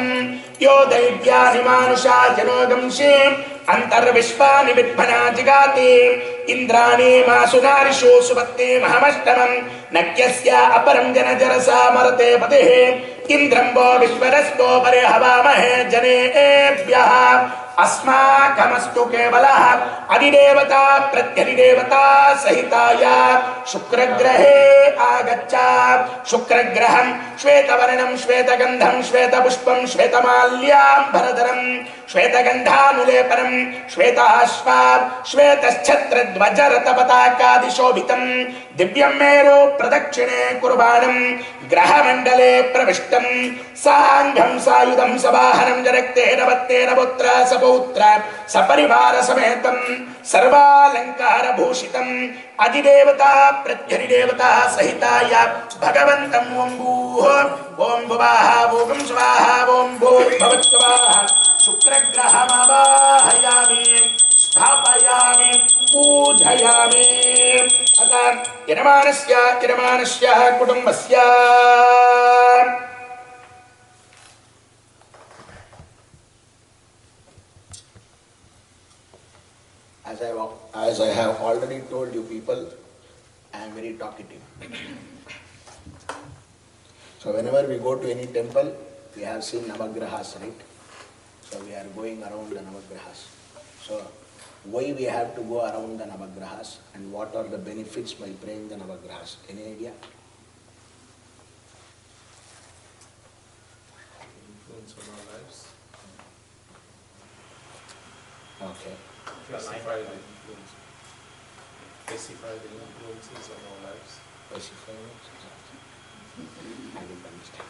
[SPEAKER 1] Yo Daivyani Manusha Janogamshi Antarvishvani Vidbhana Jigati Indrani Masunarishu Supatte Mahamashtamam Nakyasya Aparam Janajarasa Marate Patehe Indrambo Vishwarasto Parehavaamahe Janebhyaha अस्माकमस्तु केवलः अधिदेवता प्रत्यधिदेवता सहिताय शुक्रग्रहे आगच्छ. शुक्रग्रहं श्वेतवर्णं श्वेतगन्धं श्वेतपुष्पं श्वेतमाल्याम्बरधरं श्वेतगन्धानुलेपनं श्वेताश्वात् श्वेतच्छत्रध्वजरथपताकादिशोभितं दिव्यं मेरु प्रदक्षिणे कुर्वाणं ग्रहमण्डले प्रविष्टं साङ्घं सायुधं सवाहनं जरक्तेरपत्नेरपुत्र सपौत्र सपरिवारसमेतं सर्वालङ्कारभूषितं अधिदेवता प्रत्यधिदेवता सहिताय भगवन्तं वम्बूः ॐ भुवाः ॐ स्वाहा ॐ भूर्भवत्वाः शुक्रग्रहमवाहयामि स्थापयामि पूजयामि. अतः यजमानस्य कुटुम्बस्य. As I have already told you people, I am very talkative. So whenever we go to any temple, we have seen Navagrahas, right? So we are going around the Navagrahas. So why we have to go around the Navagrahas and what are the benefits by praying the Navagrahas? Any idea?
[SPEAKER 8] Influence on our lives.
[SPEAKER 1] Okay.
[SPEAKER 8] Specify the influence. Specify the influences on our lives.
[SPEAKER 1] Specify it. I didn't understand.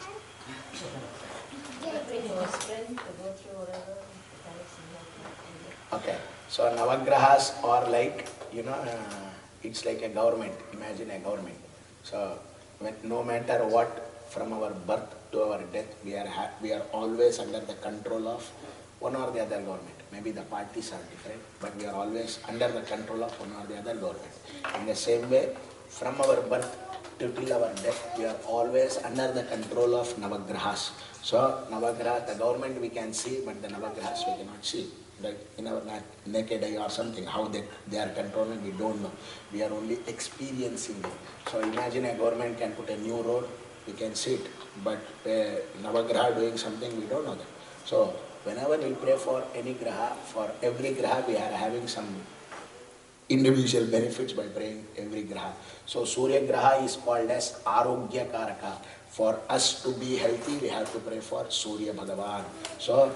[SPEAKER 6] Pray for strength to go through whatever
[SPEAKER 1] Okay. So Navagrahas are like, it's like a government. Imagine a government. So no matter what, from our birth to our death, we are always under the control of one or the other government. Maybe the parties are different, but we are always under the control of one or the other government. In the same way, from our birth till our death, we are always under the control of Navagrahas. So Navagraha, the government we can see, but the Navagrahas we cannot see. Like in our naked eye or something, how they are controlling, we don't know. We are only experiencing it. So imagine a government can put a new road, we can see it, but Navagraha doing something, we don't know that. So whenever we pray for any graha, for every graha we are having some individual benefits by praying every graha. So Surya Graha is called as Arogya Karaka. For us to be healthy, we have to pray for Surya Bhagavan. So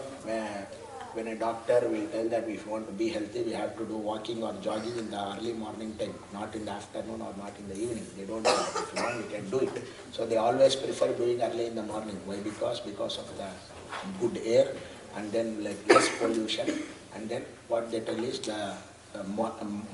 [SPEAKER 1] when a doctor will tell that if you want to be healthy, we have to do walking or jogging in the early morning time, not in the afternoon or not in the evening. They don't do it. If you want, we can do it. So they always prefer doing early in the morning. Why? Because of the good air, and then like less pollution, and then what they tell is the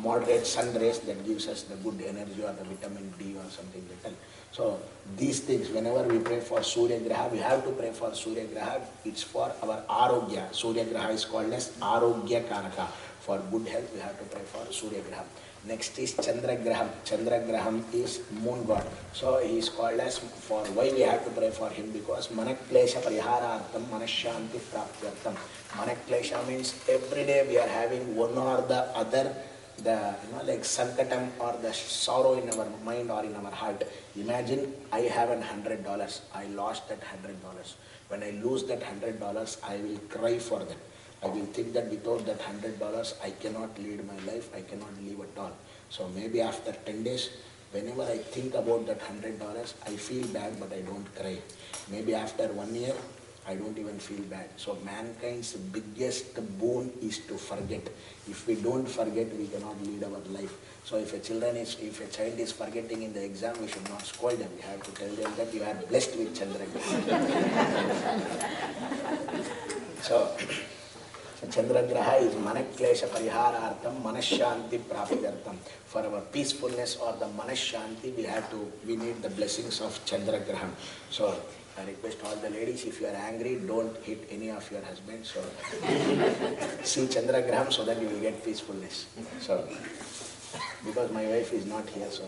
[SPEAKER 1] moderate sun rays that gives us the good energy or the vitamin D or something they tell. So these things, whenever we pray for Surya Graha, we have to pray for Surya Graha. It's for our Arogya. Surya Graha is called as Arogya Karaka. For good health, we have to pray for Surya Graha. Next is Chandra Graham. Chandra Graham is moon god. So he is called as, for why we have to pray for him? Because Manaklesha Pariharartham Manashanti Praptyartham. Manaklesha means every day we are having one or the other, like Sankatam or the sorrow in our mind or in our heart. Imagine I have $100. I lost that $100. When I lose that $100, I will cry for that. I will think that without that $100, I cannot lead my life, I cannot live at all. So maybe after 10 days, whenever I think about that $100, I feel bad, but I don't cry. Maybe after 1 year, I don't even feel bad. So mankind's biggest boon is to forget. If we don't forget, we cannot lead our life. So if a child is forgetting in the exam, we should not scold them. We have to tell them that you are blessed with Chandra. So Chandra Graha is Manaklesha Pariharartham Manashanti Praptyartham. For our peacefulness or the Manashanti, we need the blessings of Chandra Graham. So I request all the ladies, if you are angry, don't hit any of your husbands. So see Chandra Graham so that you will get peacefulness. So because my wife is not here, so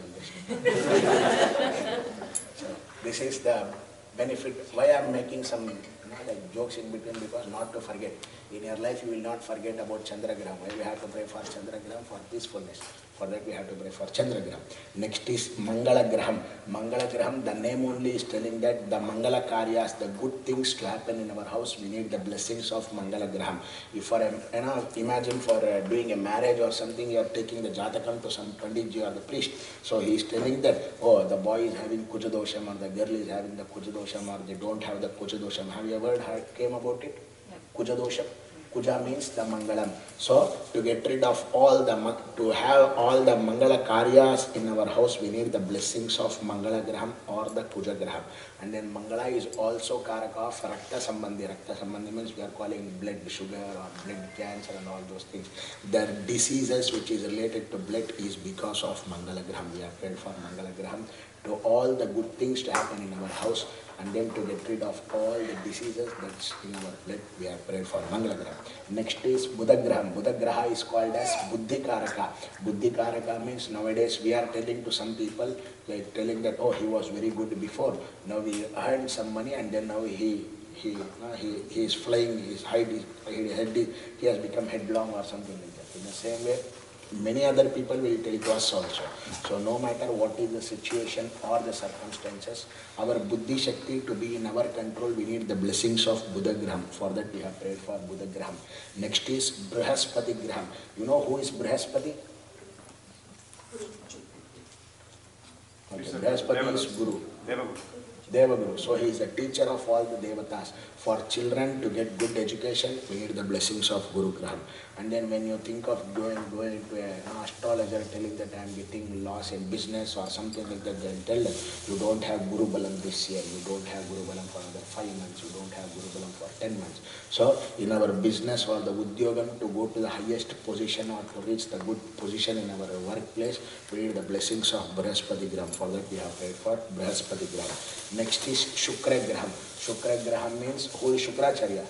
[SPEAKER 1] so this is the benefit. Why I am making some like jokes in between, because not to forget. In your life you will not forget about Chandra Graham. Why we have to pray for Chandra Graham? For peacefulness. For that we have to pray for Chandra Graham. Next is Mangala Graham. Mangala Graham, the name only is telling that the Mangala Karyas, the good things to happen in our house, we need the blessings of Mangala Graham. If for imagine for doing a marriage or something, you are taking the Jatakam to some Panditji or the priest. So he is telling that, oh, the boy is having Kujadosham or the girl is having the Kujadosham or they don't have the Kujadosham. Have you ever came about it? Yeah. Kujadosham. Kuja means the Mangalam. So to get rid of to have all the Mangala Karyas in our house, we need the blessings of Mangala Graham or the Kuja Graham. And then Mangala is also Karaka of Rakta Sambandhi. Rakta Sambandhi means we are calling blood sugar or blood cancer and all those things. The diseases which is related to blood is because of Mangala Graham. We are prayed for Mangala Graham to all the good things to happen in our house, and then to get rid of all the diseases that's in our blood, we are prayed for Mangala Graham. Next is Buddha Graham. Buddha Graha is called as Buddhi Karaka. Buddhi Karaka means nowadays we are telling to some people, like telling that, oh, he was very good before. Now we earned some money and then now he is flying, his height is, he has become headlong or something like that. In the same way, many other people will tell to us also. So no matter what is the situation or the circumstances, our Buddhi Shakti to be in our control, we need the blessings of Buddha Graham. For that we have prayed for Buddha Graham. Next is Brihaspati Graham. You know who is Brihaspati? Okay. Brihaspati is Guru. Devaguru. So he is the teacher of all the Devatas. For children to get good education, we need the blessings of Guru Graham. And then when you think of going to an astrologer telling that I am getting loss in business or something like that, then tell them you don't have Guru Balam this year, you don't have Guru Balam for another 5 months, you don't have Guru Balam for 10 months. So in our business or the Udyogam, to go to the highest position or to reach the good position in our workplace, we need the blessings of Brihaspati Graham. For that we have prayed for Brihaspati Graham. Next is Shukra Graham. Shukra Graham means, who is Shukracharya?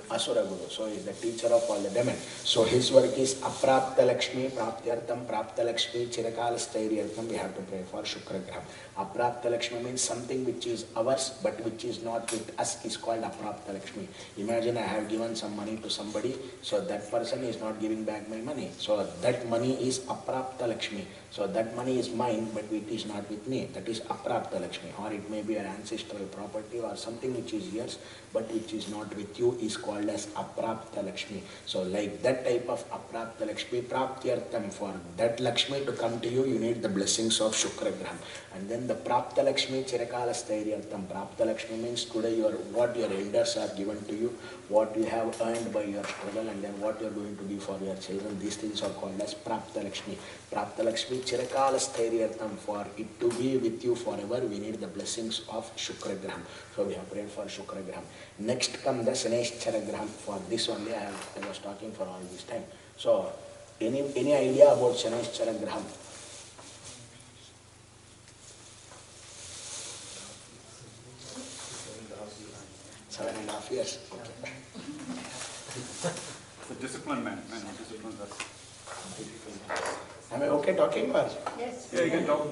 [SPEAKER 1] Asura Guru. So he is the teacher of all the demons. So his work is Aprapta Lakshmi, Praptyartham, Prapta Lakshmi, Chirakala Stairyartham. We have to pray for Shukra Graham. Aprapta Lakshmi means something which is ours but which is not with us is called Aprapta Lakshmi. Imagine I have given some money to somebody, so that person is not giving back my money. So that money is Aprapta Lakshmi. So that money is mine but it is not with me. That is Aprapta Lakshmi. Or it may be an ancestral property or something which is yours but which is not with you is called as Aprapta Lakshmi. So like that type of Aprapta Lakshmi, Praptyartham, for that Lakshmi to come to you, you need the blessings of Shukra Graham. And then the Prapta Lakshmi, Chirakala Stairyartham. Prapta Lakshmi means today what your elders are given to you, what you have earned by your struggle, and then what you are going to be for your children. These things are called as Prapta Lakshmi. Prapta Lakshmi, Chirakala Stairyartham. For it to be with you forever, we need the blessings of Shukra Graham. So we have prayed for Shukra Graham. Next come the Shaneshchara Graham. For this only I was talking for all this time. So any idea about Shaneshchara Graham? 7.5 years. Okay.
[SPEAKER 9] It's a disciplined man. Discipline, that's
[SPEAKER 1] Am I okay talking or?
[SPEAKER 6] Yes.
[SPEAKER 9] yeah, you can talk.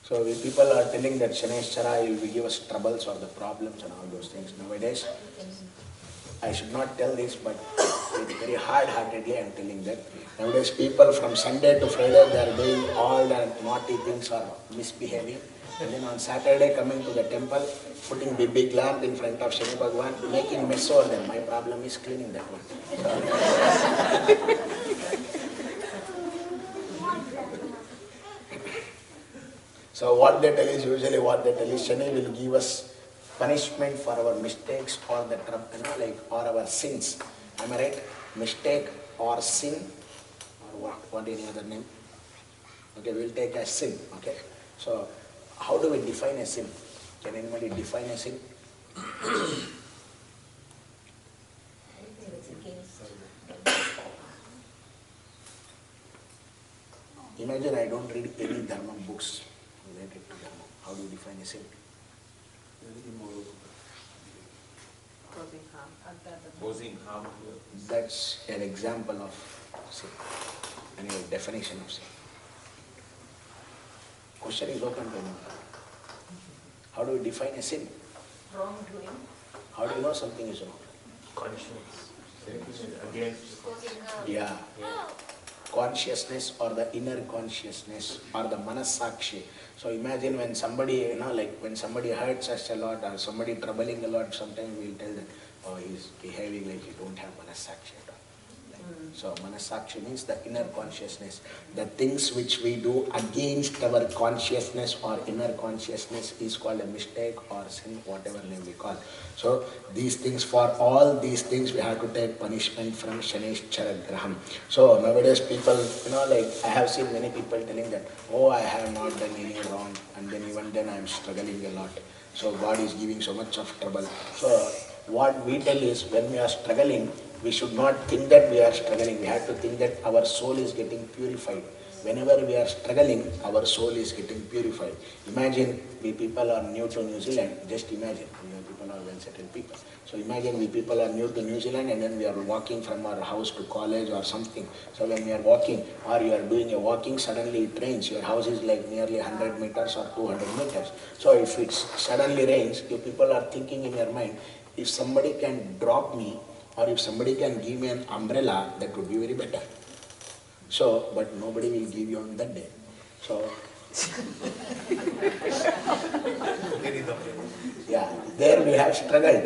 [SPEAKER 1] So we people are telling that Shaneshchara will give us troubles or the problems and all those things. Nowadays, I should not tell this, but very hard-heartedly I am telling that. Nowadays people from Sunday to Friday, they are doing all the naughty things or misbehaving. And then on Saturday coming to the temple, putting the big lamp in front of Shani Bhagwan, making mess over them. My problem is cleaning that one. So what they tell is, usually what they tell is, Shani will give us punishment for our mistakes or the or our sins. Am I right? Mistake or sin, or what any other name? Okay, we'll take as sin. Okay. So how do we define a sin? Can anybody define a sin? Imagine I don't read any Dharma books related to Dharma. How do you define a sin?
[SPEAKER 8] Causing harm.
[SPEAKER 1] That's an example of sin. Anyway, definition of sin. Question is open to anyone. How do we define a sin?
[SPEAKER 6] Wrongdoing.
[SPEAKER 1] How do you know something is wrong?
[SPEAKER 8] Conscience. Against.
[SPEAKER 1] Yeah. Consciousness or the inner consciousness or the manasakshi. So imagine when somebody, when somebody hurts us a lot or somebody troubling a lot, sometimes we'll tell them, oh, he's behaving like he don't have manasakshi at all. So manasakshi means the inner consciousness. The things which we do against our consciousness or inner consciousness is called a mistake or sin, whatever name we call. So these things, for all these things, we have to take punishment from Shaneshchara Graham. So nowadays people, I have seen many people telling that, oh, I have not done any wrong, and then even then I am struggling a lot. So God is giving so much of trouble. So what we tell is, when we are struggling, we should not think that we are struggling. We have to think that our soul is getting purified. Whenever we are struggling, our soul is getting purified. Imagine we people are new to New Zealand. Just imagine, people are well-settled people. So imagine we people are new to New Zealand and then we are walking from our house to college or something. So when we are walking or you are doing a walking, suddenly it rains. Your house is like nearly 100 meters or 200 meters. So if it suddenly rains, you people are thinking in your mind, if somebody can drop me, or if somebody can give me an umbrella, that would be very better. So, but nobody will give you on that day. So, yeah, there we have struggled.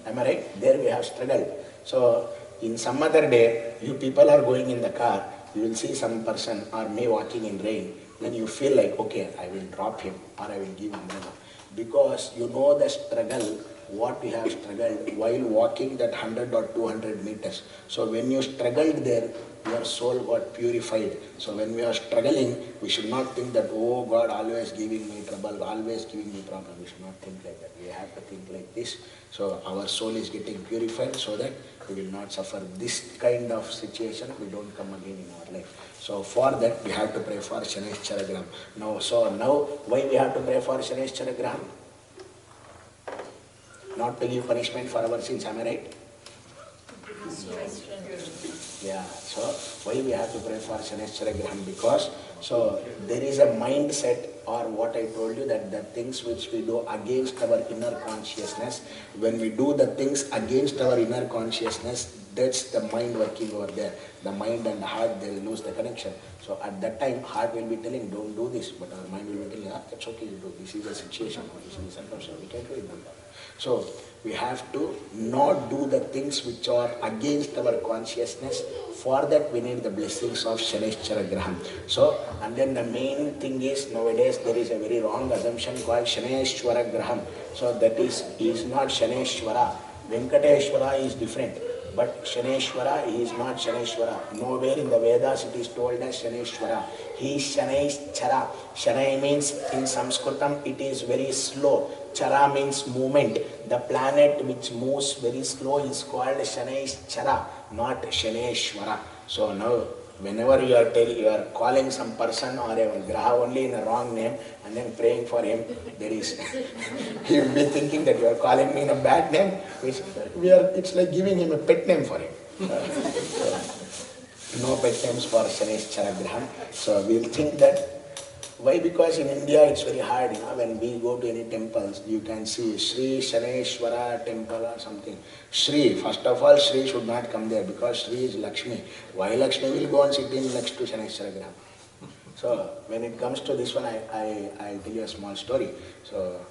[SPEAKER 1] Am I right? There we have struggled. So, in some other day, you people are going in the car, you will see some person or me walking in rain, then you feel like, okay, I will drop him or I will give umbrella. Because you know the struggle, what we have struggled while walking that 100 or 200 meters. So when you struggled there, your soul got purified. So when we are struggling, we should not think that, oh God, always giving me trouble, always giving me problem. We should not think like that. We have to think like this. So our soul is getting purified so that we will not suffer this kind of situation. We don't come again in our life. So for that, we have to pray for Shaneshchara Graham. Now, why we have to pray for Shaneshchara Graham? Not to give punishment for our sins, am I right? Yeah, so why we have to pray for Shaneshchara Graham? Because, so there is a mindset, or what I told you, that the things which we do against our inner consciousness, when we do the things against our inner consciousness, That's the mind working over there. The mind and the heart, they'll lose the connection. So at that time, heart will be telling, don't do this, but our mind will be telling, that's okay, you do. This is the situation, this is the circumstance, we can do it. So we have to not do the things which are against our consciousness. For that we need the blessings of Shaneshwara Graham. So, and then the main thing is, nowadays there is a very wrong assumption called Shaneshwara Graham. So that is not Shaneshwara. Venkateshwara is different. But Shaneshwara, he is not Shaneshwara. Nowhere in the Vedas it is told as Shaneshwara. He is Shaneshchara. Shanai means in Sanskritam it is very slow. Chara means movement. The planet which moves very slow is called Shaneshchara, not Shaneshwara. So now, whenever you are calling some person or a graha only in a wrong name and then praying for him, there is he will be thinking that you are calling me in a bad name. It's like giving him a pet name for him. No pet names for Shaneshwara Graham. So we'll think that. Why? Because in India it's very hard, when we go to any temples, you can see Sri Shaneshwara temple or something. Sri, first of all, Sri should not come there because Sri is Lakshmi. Why Lakshmi will go and sit in next to Shaneshwara Graham? So when it comes to this one, I'll tell you a small story. So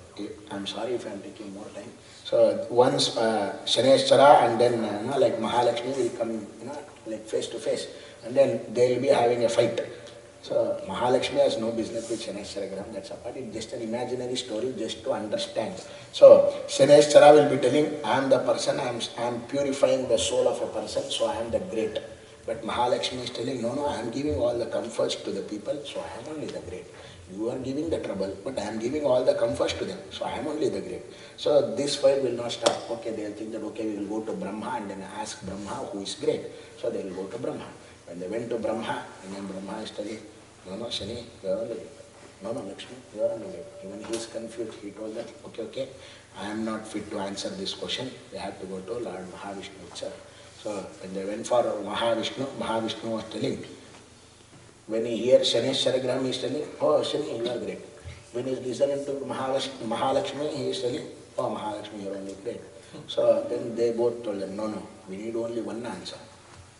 [SPEAKER 1] I'm sorry if I'm taking more time. So once Shaneshwara and then like Mahalakshmi will come, like face to face, and then they'll be having a fight. So Mahalakshmi has no business with Shaneshwara Graham, that's apart. It's just an imaginary story just to understand. So Shaneshwara will be telling, I am the person, I am purifying the soul of a person, so I am the great. But Mahalakshmi is telling, no, I am giving all the comforts to the people, so I am only the great. You are giving the trouble, but I am giving all the comforts to them, so I am only the great. So this fight will not stop. Okay, they will think that, okay, we will go to Brahma and then ask Brahma who is great. So they will go to Brahma. When they went to Brahma, and then Brahma is telling, no, Shani, you are only great. No, Lakshmi, you are only great. Even he is confused. He told that, okay, I am not fit to answer this question. They have to go to Lord Mahavishnu itself. So when they went for Mahavishnu was telling, when he hears Shaneshwara Graham, he is telling, oh Shani, you are great. When he is listening to Mahalakshmi, he is telling, oh Mahalakshmi, you are only great. So then they both told them, no, we need only one answer.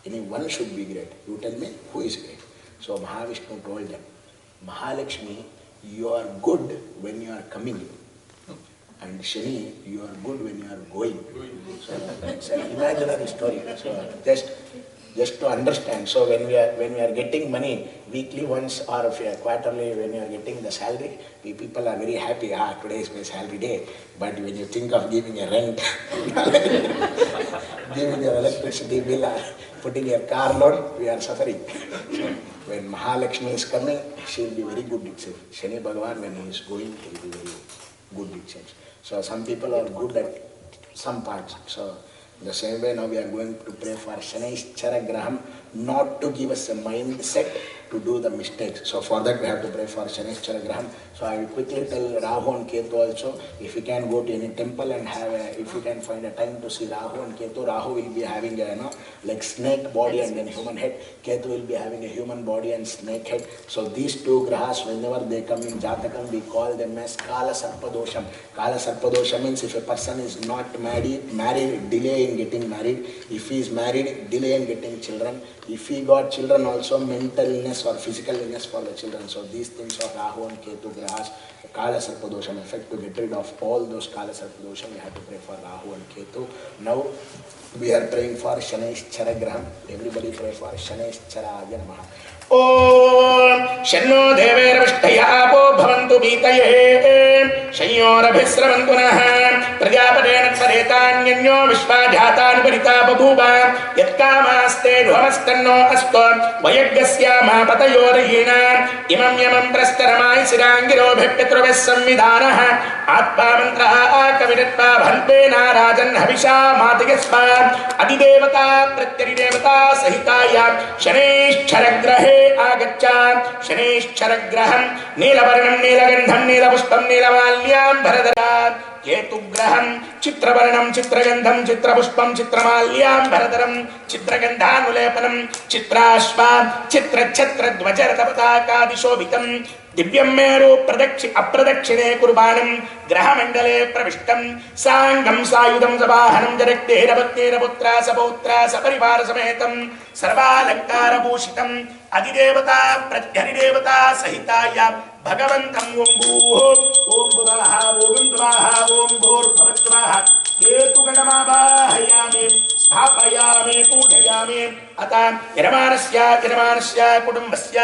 [SPEAKER 1] Any one should be great. You tell me who is great. So Mahavishnu told them, Mahalakshmi, you are good when you are coming. And Shani, you are good when you are going. So it's an imaginary story. So just to understand. So when we are getting money, weekly once or quarterly, when you are getting the salary, people are very happy. Today is my salary day. But when you think of giving a rent, giving your electricity bill, putting your car loan, we are suffering. So when Mahalakshmi is coming, she will be very good itself. Shani Bhagavan, when he is going, he will be very good itself. So some people are good at some parts. So the same way now we are going to pray for Shaneshwara Graham not to give us a mindset to do the mistakes. So for that we have to pray for Shaneshwara Graham. So I will quickly tell Rahu and Ketu also, if you can go to any temple and if you can find a time to see Rahu and Ketu, Rahu will be having a like snake body and then human head. Ketu will be having a human body and snake head. So these two grahas, whenever they come in Jatakam, we call them as Kala Sarpadosham. Kala Sarpadosham means if a person is not married, delay in getting married. If he is married, delay in getting children. If he got children also, mental illness or physical illness for the children. So these things of Rahu and Ketu grahas, Kala Sarpadosham effect, to get rid of all those Kala Sarpadosham, we have to pray for Rahu and Ketu. Now we are praying for Shaneshwara Graham. Everybody pray for Shaneshwara Namaha. Om Shanno Devervashtaya Apo Bhavantu Bitaye Shayorabhisravantu Naha Prajapatena Tvaretanyonyo Vishvajhatan Parita Babhuva Yatkamaste Dhuamastanno Asto Vayaggasya Mahapatayorahina Imam Yamam Prastaramai Sirangiro Bhepetruves Samvidhanaha Atma Mantraha Kavidatva Bhantena Rajan Havisha Matigasva Adidevata Pratyadidevata Sahitaya Shaneshwara Grahe Agaccha Shaneshwara Graham Neelavarnam Neelagandham Neelapushpam Neelamalyam Bharadara Ketugraham Chitravarnam Chitragandham Chitrapushpam Chitramalyam Bharadaram Chitragandhanulepanam Chitrashva Chitra Chatra Dvajaratapataka Dishobitam दिव्यं मेरु अप्रदक्षिणे कुर्बाणं ग्रहमण्डले प्रविष्टं साङ्गं सायुधं सवाहनं जरक्तेरपत्नेन पुत्रा सपौत्रा सपरिवार समेतं सर्वालङ्कारभूषितम् अधिदेवता प्रत्यधिदेवता सहिताय भगवन्तं ओं भूः ओं भुवः ओं भुवः ओं भूर्भुवस्सुवः केतुगणमावाहयामि स्थापयामि पूजयामि अत यजमानस्य कुटुम्बस्य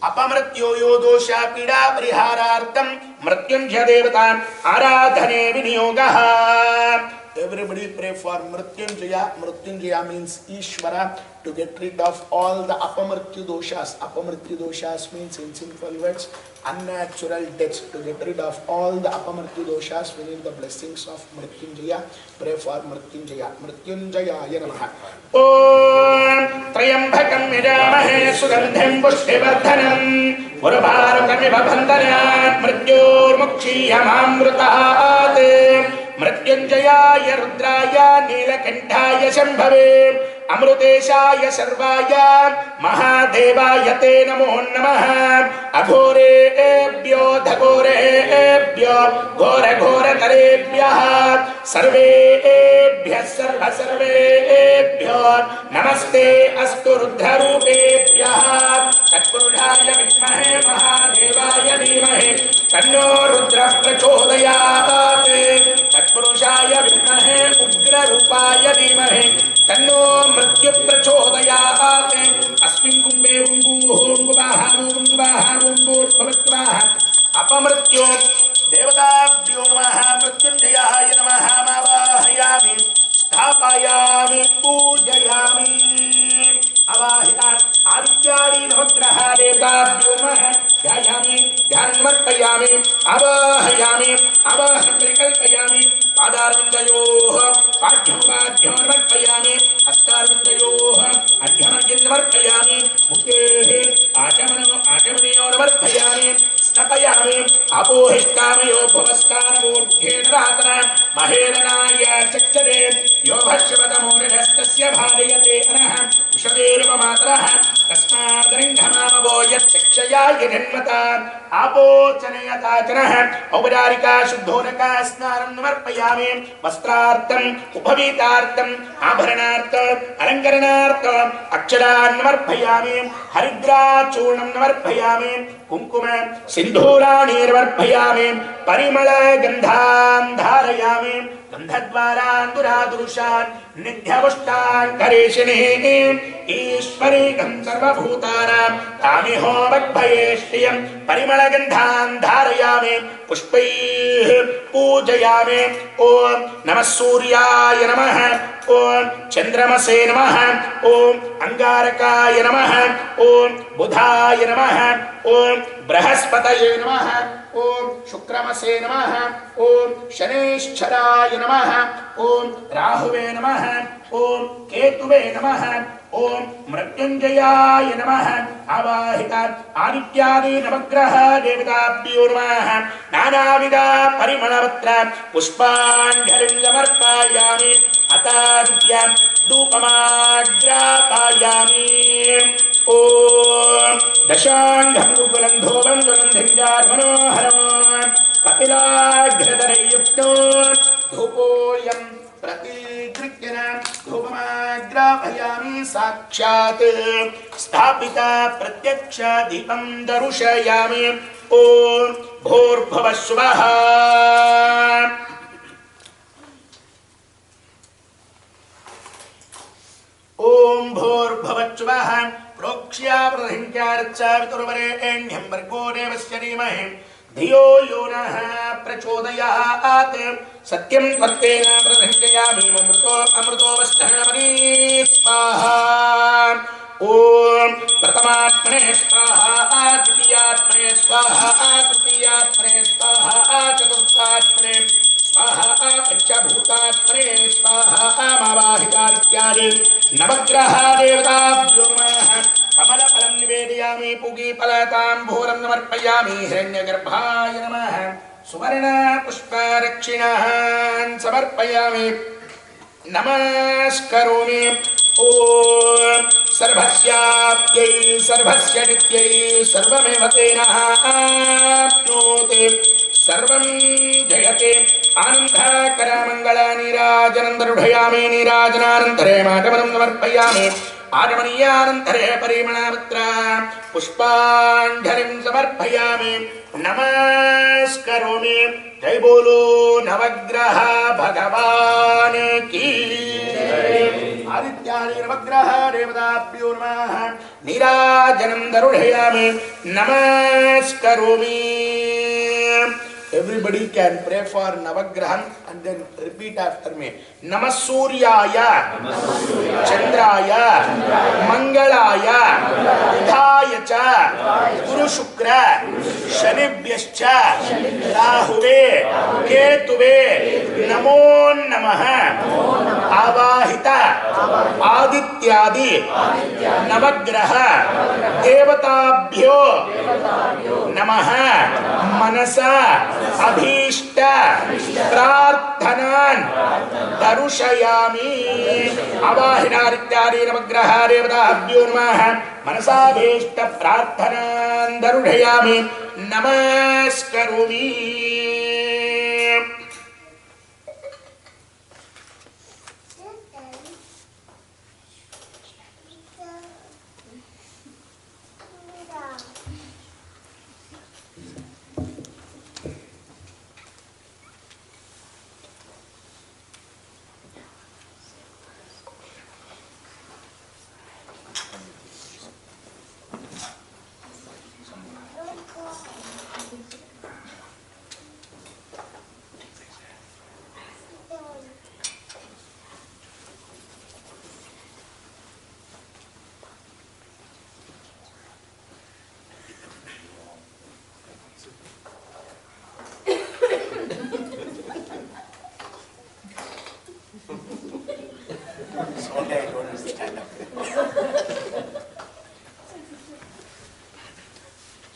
[SPEAKER 1] अपमृत्यो यो दोष पीडा परिहारार्थं मृत्युंजय देवता आराधने विनियोगः. Everybody pray for Mrityunjaya. Mrityunjaya means Ishvara, to get rid of all the apamrityu doshas. Apamrityu doshas means, in simple words, unnatural deaths. To get rid of all the apamrityu doshas, we need the blessings of Mrityunjaya. Pray for Mrityunjaya. Mrityunjaya namaha. Om Trayambakam Yajamahe Sugandhim Pushtivardhanam Urvarukamiva Bandhanat Mrityurmukshiyamamrutaat मृत्युंजयाय रुद्राय नीलकंठाय शंभवे अमृतेशाय सर्वाय महादेवाय ते नमो नमः. अघोरेभ्यो धघोरेभ्यो घोरघोरतरेभ्यः सर्वेभ्यः सर्वेभ्यो नमस्ते अस्तु रुद्ररूपेभ्यः. तत्पुरुषाय विद्महे महादेवाय धीमहि तन्नो रुद्रः प्रचोदयात्. तत्पुरुषाय विद्महे उग्ररूपाय धीमहि तन्नो मृत्यु प्रचोदयात्. अस्मिन् कुम्भे अपमृत्यो देवताभ्यो नमः. मृत्युंजयाय नमः. आवाहयामि स्थापयामि पूजयामि. अवाहितात् आदित्यादि नवग्रह देवताभ्यो नमः. ध्यायामि ध्यानमर्पयामि आवाहयामि आवाहनं परिकल्पयामि. पादारविन्दयोः पाठ्यमर्पयामि. हस्तारविन्दयोः अर्घ्यमर्घ्यमर्पयामि. मुखेः आचमनयोरमर्पयामि. स्नपयामि अपोहिष्कामयो भवस्कानमूर्ध्येर्वातन महेरनाय चक्षते यो भक्ष्यवतमूरिणस्तस्य भार्यते अनः उषदेव मातरः तस्मादरङ्घमामवो यच्चक्षयाय जन्मता आपोचनयताचनः. औपचारिका शुद्धोदका स्नानं समर्पयामि. वस्त्रार्थम् उपवीतार्थम् आभरणार्थम् अलङ्करणार्थम् अक्षरान् समर्पयामि. हरिद्राचूर्णं समर्पयामि. कुङ्कुम सिन्धूराणिर्वर्पयामि. परिमलगन्धान् धारयामि. गन्धद्वारान् दुरादुरुषान् निध्यपुष्टान् करेशिनीः ईश्वरीकं सर्वभूतानां तामिहो वग्भये श्रियं परिमलगन्धान् धारयामि. पुष्पैः पूजयामि. ओं नमः सूर्याय नमः. ओं चन्द्रमसे नमः. ओं अंगारकाय नमः. ओं बुधाय नमः. ओं बृहस्पतये नमः. ओं शुक्रमसे नमः. ओं शनेश्चराय नमः. ओं राहुवे नमः. ओं केतुवे नमः. ओं मृत्युंजयाय नमः. आवाहितात् आदित्यादि नवग्रह देवताभ्यो नमः. नानाविध परिमलपत्र पुष्पाञ्जलिं समर्पयामि. अताद्य धूपमाग्रापयामि. ओं दशाङ्गं गुगुलं धूपं सुगन्धिञ्जार्मनोहरम् कपिलाग्रधरयुक्तो धूपोऽयं प्रतिगृह्यन धूपमाग्रापयामि. साक्षात् स्थापिता प्रत्यक्ष दीपं दर्शयामि. ओं भूर्भुवस्सुवः. ओं भूर्भुवस्सुवः. प्रोक्ष्या प्रहिंक्यार्चा वितुर्वरेण्यं भर्गो देवस्य धीमहि धियो यो नः प्रचोदयात्. सत्यं त्वत्तेन प्रहिंक्यामि अमृतोऽवस्थानमणि स्वाहा. ओं प्रथमात्मने स्वाहा. द्वितीयात्मने स्वाहा. तृतीयात्मने स्वाहा. चतुर्थात्मने स्वाहा. पंचभूतात्मने स्वाहा. मावाहितादित्यादि नवग्रह देवताभ्यो नमः. कमलफलं निवेदयामि. पूगीफलताम्बूलं समर्पयामि. हिरण्यगर्भाय नमः. सुवर्ण पुष्पदक्षिणान् समर्पयामि. नमस्करोमि. ओं सर्वस्याप्यै सर्वस्य नित्यै सर्वमेव तेन आप्नोति सर्वं जयते आनन्दकरमङ्गलनीराजनन्दरुढयामि नीराजनानन्तरे मागमनं समर्पयामि आगमनीयानन्तरे परिमलपत्र पुष्पाञ्जलिं समर्पयामि नमस्करोमि जय बोलो नवग्रह भगवान की आदित्यानि नवग्रह देवताभ्यो नमः नीराजनं दरुढयामि नमस्करोमि. Everybody can pray for Navagraham and then repeat after me. Namah Suryaya, Chandraya, Mangalaya, Budhaya cha, Guru Shukra, Shanibhyascha, Rahuve, Ketuve, Namo Namaha, Avahita, Adityadi, Navagraha, Devatabhyo, Namaha, Manasa, अभीष्ट प्रार्थनान् दरुशयामि अवाहिनादित्यादि नवग्रह देवताभ्यो नमः मनसाभीष्ट प्रार्थनान् दरुशयामि नमस्करोमि.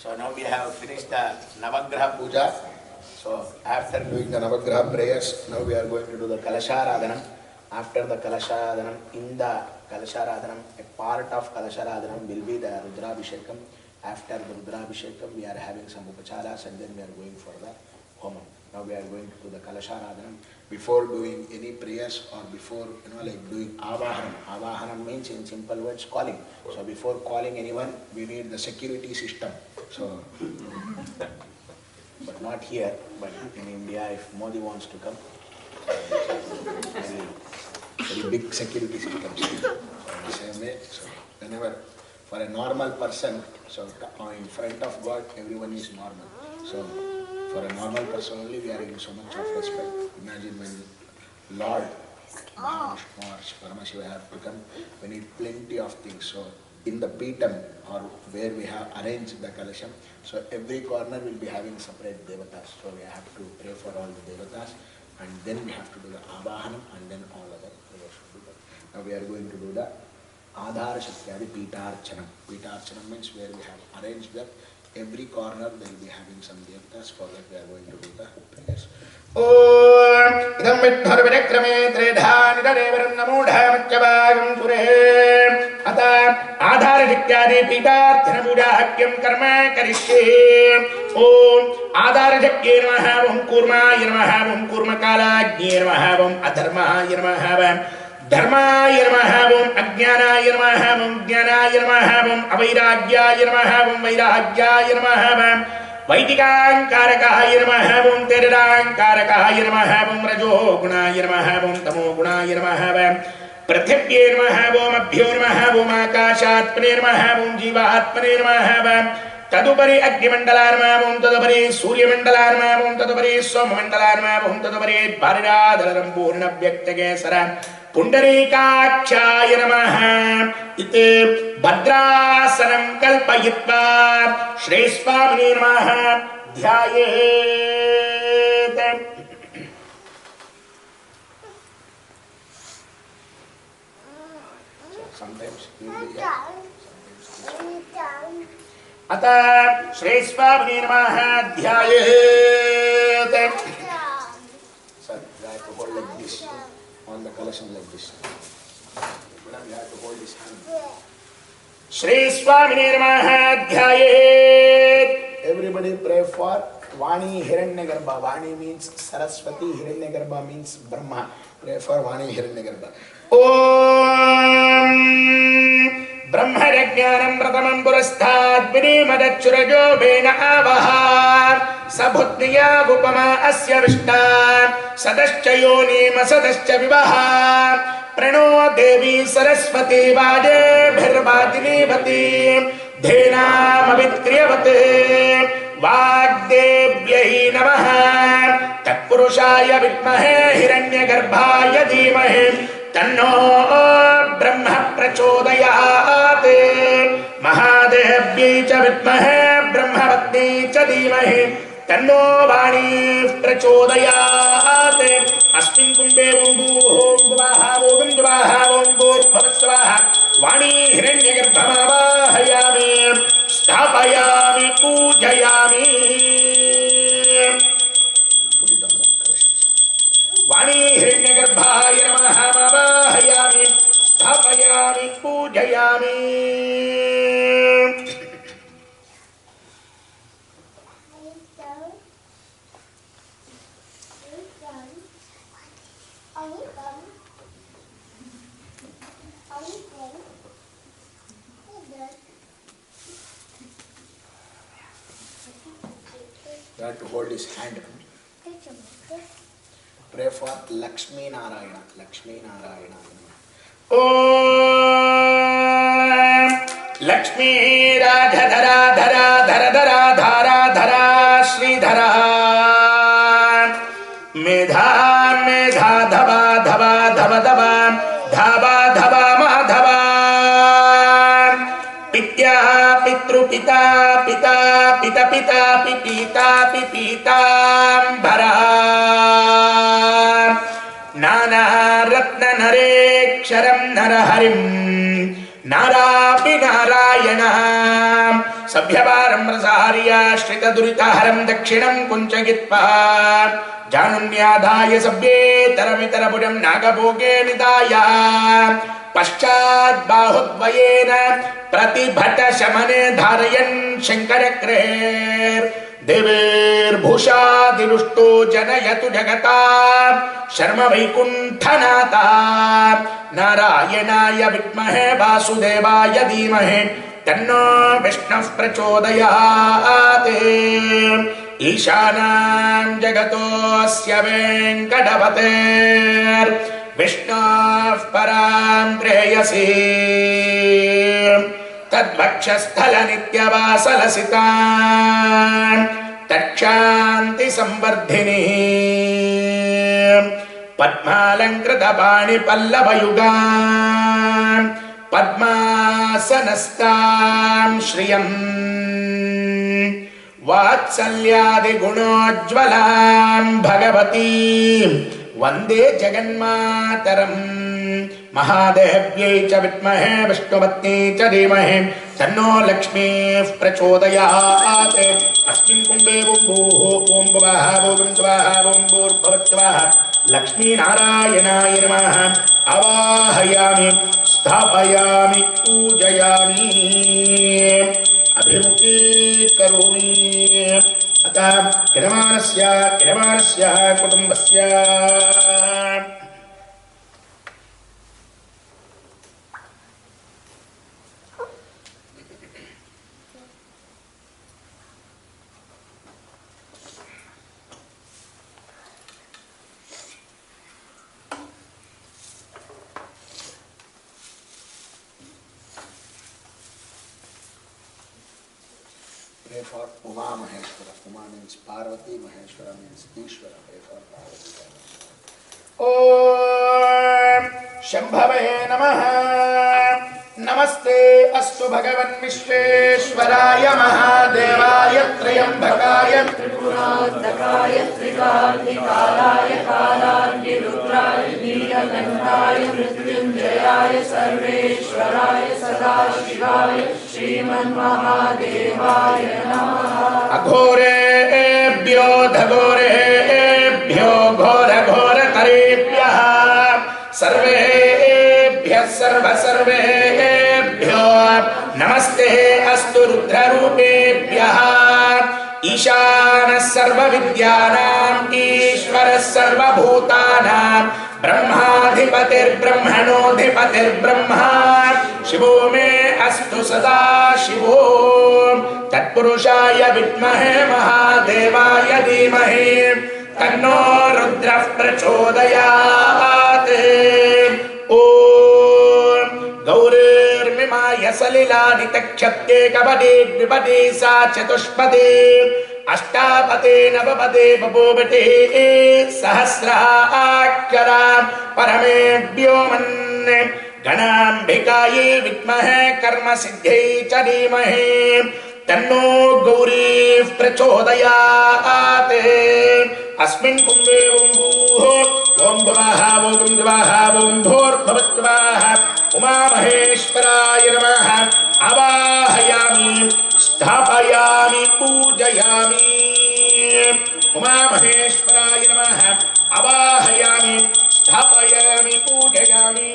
[SPEAKER 1] So now we have finished the Navagraha Puja. So after doing the Navagraha prayers, now we are going to do the Kalasharadhanam. After the Kalasharadhanam, in the Kalasharadhanam, a part of Kalasharadhanam will be the Rudrabhishekam. After the Rudrabhishekam, we are having some upacharas and then we are going for the Homam. Now we are going to do the Kalasharadhanam. Before doing any prayers or before, like doing Avahanam. Avahanam means in simple words, calling. So before calling anyone, we need the security system. So, but not here, but in India, if Modi wants to come, very big security system. So in the same way, so whenever, for a normal person, so in front of God, everyone is normal. So for a normal person only, we are giving so much of respect. Imagine when Lord or Paramashiva have to come, we need plenty of things. So in the Peetam or where we have arranged the Kalasham, so every corner will be having separate devatas. So we have to pray for all the devatas and then we have to do the Avahanam and then all other prayers should be done. Now we are going to do the Adhara Shakyadi Peetarchanam. Peetarchanam means where we have arranged that every corner they will be having some devatas. For that we are going to do the prayers. Om idam vidhar vidakrame tredha nidadevaram namudha matchavagam sure ata adhara shakyadi peetarchana puja hakyam karma karishye. Om adhara shakye namaha om kurmaya namaha om kurmakalagye namaha om adharmaya namaha धर्माय नमः ओम अज्ञानाय नमः ओम ज्ञानाय नमः ओम अवैराग्याय नमः ओम वैराग्याय नमः ओम वैदिकांकारकाय नमः ओम तेरदांकारकाय नमः ओम रजोगुणाय नमः ओम तमोगुणाय नमः ओम पृथिव्ये नमः ओम अभ्यो नमः ओम आकाशात्मने नमः ओम जीवात्मने नमः ओम तदुपरि अग्निमंडलाय नमः ओम तदुपरि सूर्यमंडलाय नमः ओम तदुपरि सोममंडलाय नमः ओम तदुपरि भारिराधरं पूर्णव्यक्तकेसरा पुंडरीकाक्षाय नमः इति भद्रासनं कल्पयित्वा श्रीस्वामिने नमः ध्यायेत्. अतः श्रीस्वामिने नमः ध्यायेत्. Sir, you have to hold like this on the collection like this. You have to hold this hand. Shri Swamine Namaha Dhyayet. Everybody pray for Vani Hiranyagarbha. Vani means Saraswati, Hiranyagarbha means Brahma. Pray for Vani Hiranyagarbha. Om Brahmarajnanam Pratamam Purasthat Vinimadachuраjo Vena Avaha Sabhutniya Gupama Asya Vishta Sadascha Yonim Sadascha Vivaha Prano Devi Saraswati Vaje Bhirvatini Vati Dhenam Avitriyavate Vagdevyahi Namaha Tatpurushaya Vidmahe Hiranyagarbhaya Dhimahe Tanno Brahma Prachodayate Mahadevyi cha Vidmahe Brahmavatni cha Dhimahe Tanno Vani Prachodayate Asmin Kumbe Vumbu Om Gvaha Vogam Gvaha Vumbur Bhavasvaha Vani Hiranyagarbhamavahayami Sthapayami Pujayami. Vani Hiranyagarbhaya Namaha Mavahayami Sthapayami Pujayami. You have to hold his hand. Pray for Lakshmi Narayana. Lakshmi Narayana. Om Lakshmi Radhadara Dhara Dhara Dhara Dhara Dhara Shri Dhara Medha Medha Dhava Dhava Dhava Dhava Dhava Dhava Madhava Pitya Pitru Pita Pita Pita Pita Pipita Pipita Bhara Nana Ratna Nareksharam Naraharim Narapi Narayana Sabhyavaram Rasahariya Shrita Duritaharam Dakshinam Kunchagitpa Janunyadhaya Sabye Taramitarabudam Nagabhoge Nidaya Paschad Bahudvayena Pratibhata Shamane Dharayan Shankarakrer Dever Bhusha Dirushto Janayatu Jagata Sharma Vaikunthanata Narayanaya Vidmahe Vasudevaya Dhimahe Tanno Vishnav Prachodayate Ishanam Jagato Asya Venkadavater Vishnav Param Preyasi Tadbhakshasthala Nityavasalaasitan Takshanti Sambardhini Padmalankrita Bani Pallavayugan Padmasanastam Shriyam Vatsalyadi Gunojvalam Bhagavati Vande Jaganmataram Mahadevyai cha Vidmahe Vishnuvatni cha Dhimahe Tanno Lakshmi Prachodayate Asmin Kumbe Vumbuho Om Gvaha Vogam Gvaha Vumbur Bhavatvaha Lakshmi Narayanaya Namaha Avahayami Sthapayami Pujayami Abhimuki Karomi Ata Kiramanasya Kutumbasya Pray for Uma Maheshwara. Uma means Parvati, Maheshwara means Ishwara. Pray for Parvati. Om Shambhave Namaha Namaste Astu Bhagavan Vishveshwaraya Mahadevaya Triyambhakaya
[SPEAKER 6] Tripurandakaya Trikarnikaraya Kalarni Rudraya Neelakantaya Mrityunjayaya Sarveshwaraya Sadashivaya Shriman Mahadevaya Namaha
[SPEAKER 1] Aghorebhyo Dhagorebhyo Ghora Ghora Tarebhyah Sarvebhyah Sarva Sarvebhyo नमस्ते अस्तु रुद्ररूपेभ्यः ईशानः सर्वविद्यानाम् ईश्वरः सर्वभूतानां ब्रह्माधिपतिर्ब्रह्मणोऽधिपतिर्ब्रह्मा शिवो मे अस्तु सदा शिवो तत्पुरुषाय विद्महे महादेवाय धीमहि तन्नो रुद्रः प्रचोदयात् ॐ गौरीर्मिमाय सलिलानि तक्षत्ये कपदे द्विपदे सा चतुष्पदे अष्टापदे नवपदे बभूवते सहस्राक्षरा परमेभ्यो मन्ये गणाम्बिकायै विद्महे कर्मसिद्ध्यै च धीमहि तन्नो गौरीः प्रचोदयात् अस्मिन् कुम्भे ॐ भुवः ॐ द्वाः ॐ भूर्भुवस्सुवः उमामहेश्वराय नमः आवाहयामि स्थापयामि पूजयामि उमामहेश्वराय नमः आवाहयामि स्थापयामि पूजयामि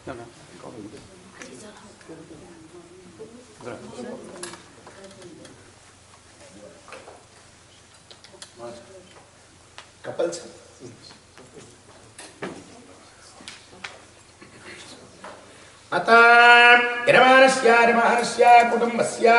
[SPEAKER 9] No, no, go with it.
[SPEAKER 8] Couples.
[SPEAKER 1] अतः यजमानस्य कुटुम्बस्य